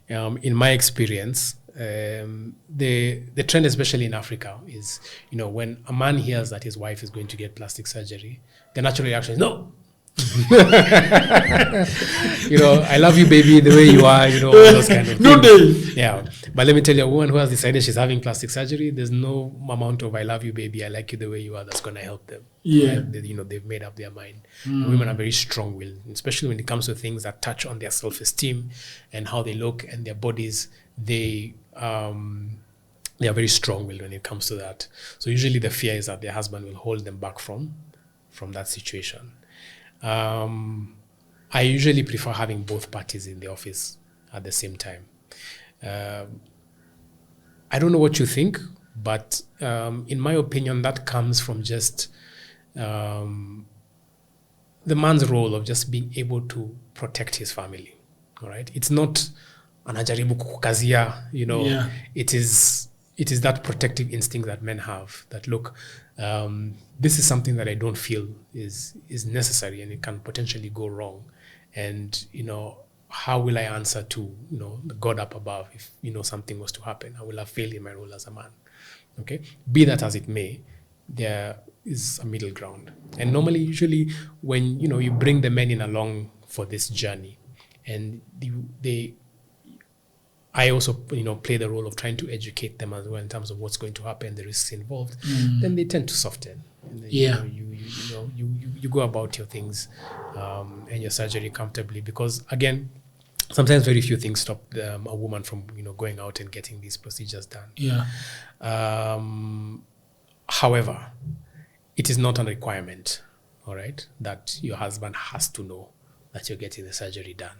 In my experience, the trend, especially in Africa, is when a man hears that his wife is going to get plastic surgery, the natural reaction is no. I love you, baby, the way you are, all those kind of things. No day. Yeah. But let me tell you, a woman who has decided she's having plastic surgery, there's no amount of I love you, baby, I like you the way you are that's going to help them. Yeah. Right? They've made up their mind. Women are very strong-willed, especially when it comes to things that touch on their self-esteem and how they look and their bodies. They are very strong-willed when it comes to that. So usually the fear is that their husband will hold them back from that situation. I usually prefer having both parties in the office at the same time. I don't know what you think, but in my opinion, that comes from just the man's role of just being able to protect his family. All right, it's not anajaribu kukazia, Yeah. It is that protective instinct that men have. That look, this is something that I don't feel is necessary, and it can potentially go wrong. And how will I answer to the God up above if something was to happen? I will have failed in my role as a man. Okay, be that as it may, there is a middle ground. And normally, usually, when you bring the men in along for this journey, and I also, play the role of trying to educate them as well in terms of what's going to happen, the risks involved. Then they tend to soften. And then, you go about your things and your surgery comfortably, because again, sometimes very few things stop a woman from going out and getting these procedures done. Yeah. However, it is not a requirement, all right, that your husband has to know that you're getting the surgery done.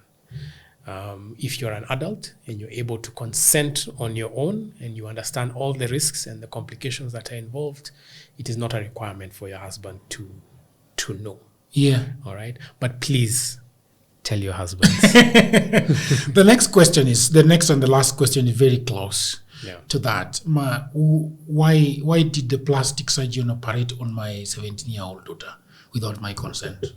If you're an adult and you're able to consent on your own and you understand all the risks and the complications that are involved, it is not a requirement for your husband to know. Yeah. All right. But please tell your husbands. The next and the last question is very close to that. Why did the plastic surgeon operate on my 17-year-old daughter without my consent?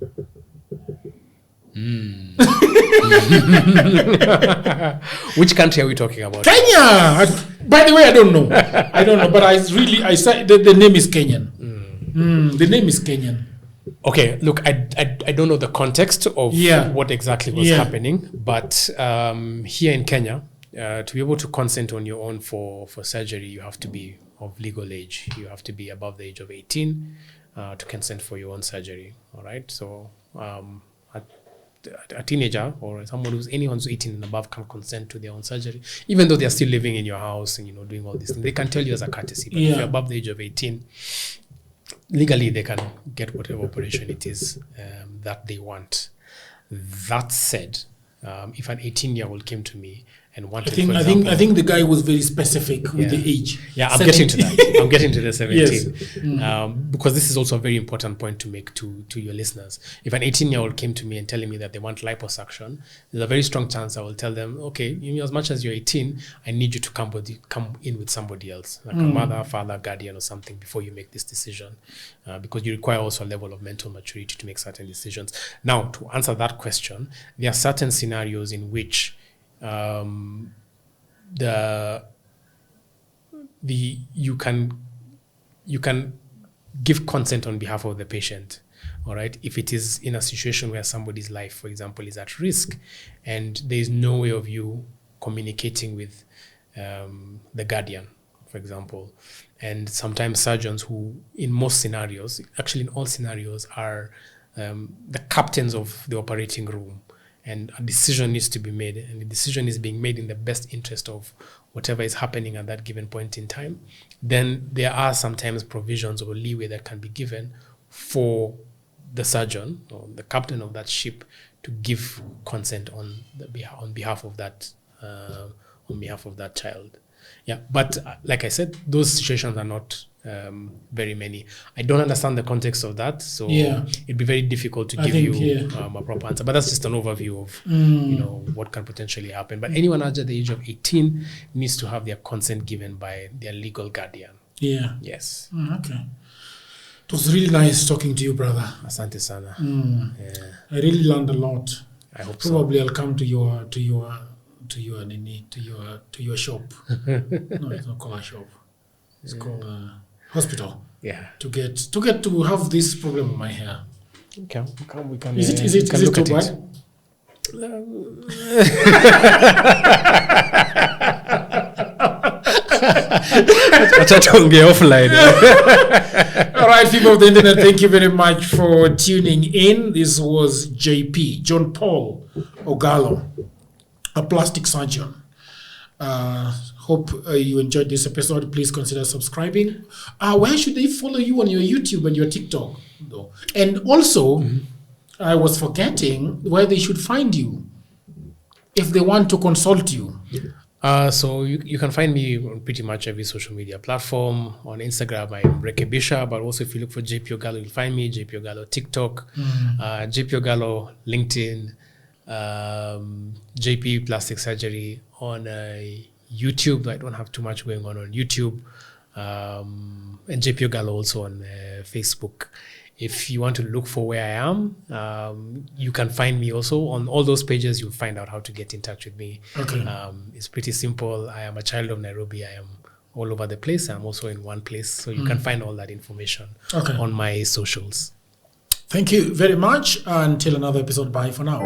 Which country are we talking about? Kenya. By the way, I don't know, but I said the name is Kenyan. The name is Kenyan. Okay, look, I don't know the context of what exactly was happening, but here in Kenya, to be able to consent on your own for surgery, you have to be of legal age. You have to be above the age of 18 to consent for your own surgery. All right, so a teenager or anyone who's 18 and above can consent to their own surgery, even though they're still living in your house and doing all these things. They can tell you as a courtesy, but if you're above the age of 18, legally they can get whatever operation it is that they want. That said, if an 18-year-old came to me and wanted, I think the guy was very specific with the age. Yeah, I'm getting to that. I'm getting to the 17. Yes. Because this is also a very important point to make to your listeners. If an 18-year-old came to me and telling me that they want liposuction, there's a very strong chance I will tell them, okay, as much as you're 18, I need you to come in with somebody else, like a mother, father, guardian or something, before you make this decision. Because you require also a level of mental maturity to make certain decisions. Now, to answer that question, there are certain scenarios in which you can give consent on behalf of the patient, all right, if it is in a situation where somebody's life, for example, is at risk and there is no way of you communicating with the guardian, for example. And sometimes surgeons who, in most scenarios, actually in all scenarios, are the captains of the operating room, and a decision needs to be made, and the decision is being made in the best interest of whatever is happening at that given point in time, then there are sometimes provisions or leeway that can be given for the surgeon or the captain of that ship to give consent on behalf of that child. Yeah, but like I said, those situations are not very many. I don't understand the context of that, so it'd be very difficult to give you a proper answer. But that's just an overview of what can potentially happen. But anyone under the age of 18 needs to have their consent given by their legal guardian. Yeah. Yes. Okay. It was really nice talking to you, brother. Asante sana. Yeah. I really learned a lot. I hope Probably I'll come to your shop. No, it's not called a shop. It's called a hospital. Yeah. To get to have this problem in my hair. Okay. We can. Is it too bad? Offline. All right, people of the internet, thank you very much for tuning in. This was JP, John Paul Ogalo, a plastic surgeon. Hope you enjoyed this episode. Please consider subscribing. Where should they follow you on your YouTube and your TikTok, though? And also, I was forgetting where they should find you if they want to consult you. So you can find me on pretty much every social media platform. On Instagram, I'm Rekebisha, but also if you look for JP Ogalo, you'll find me, JP Ogalo TikTok, JP Ogalo LinkedIn, JP Plastic Surgery on YouTube. I don't have too much going on YouTube, and JP Ogalo also on Facebook. If you want to look for where I am, you can find me also on all those pages. You'll find out how to get in touch with me. Okay. It's pretty simple. I am a child of Nairobi. I am all over the place. I'm also in one place. So you can find all that information on my socials. Thank you very much. Until another episode. Bye for now.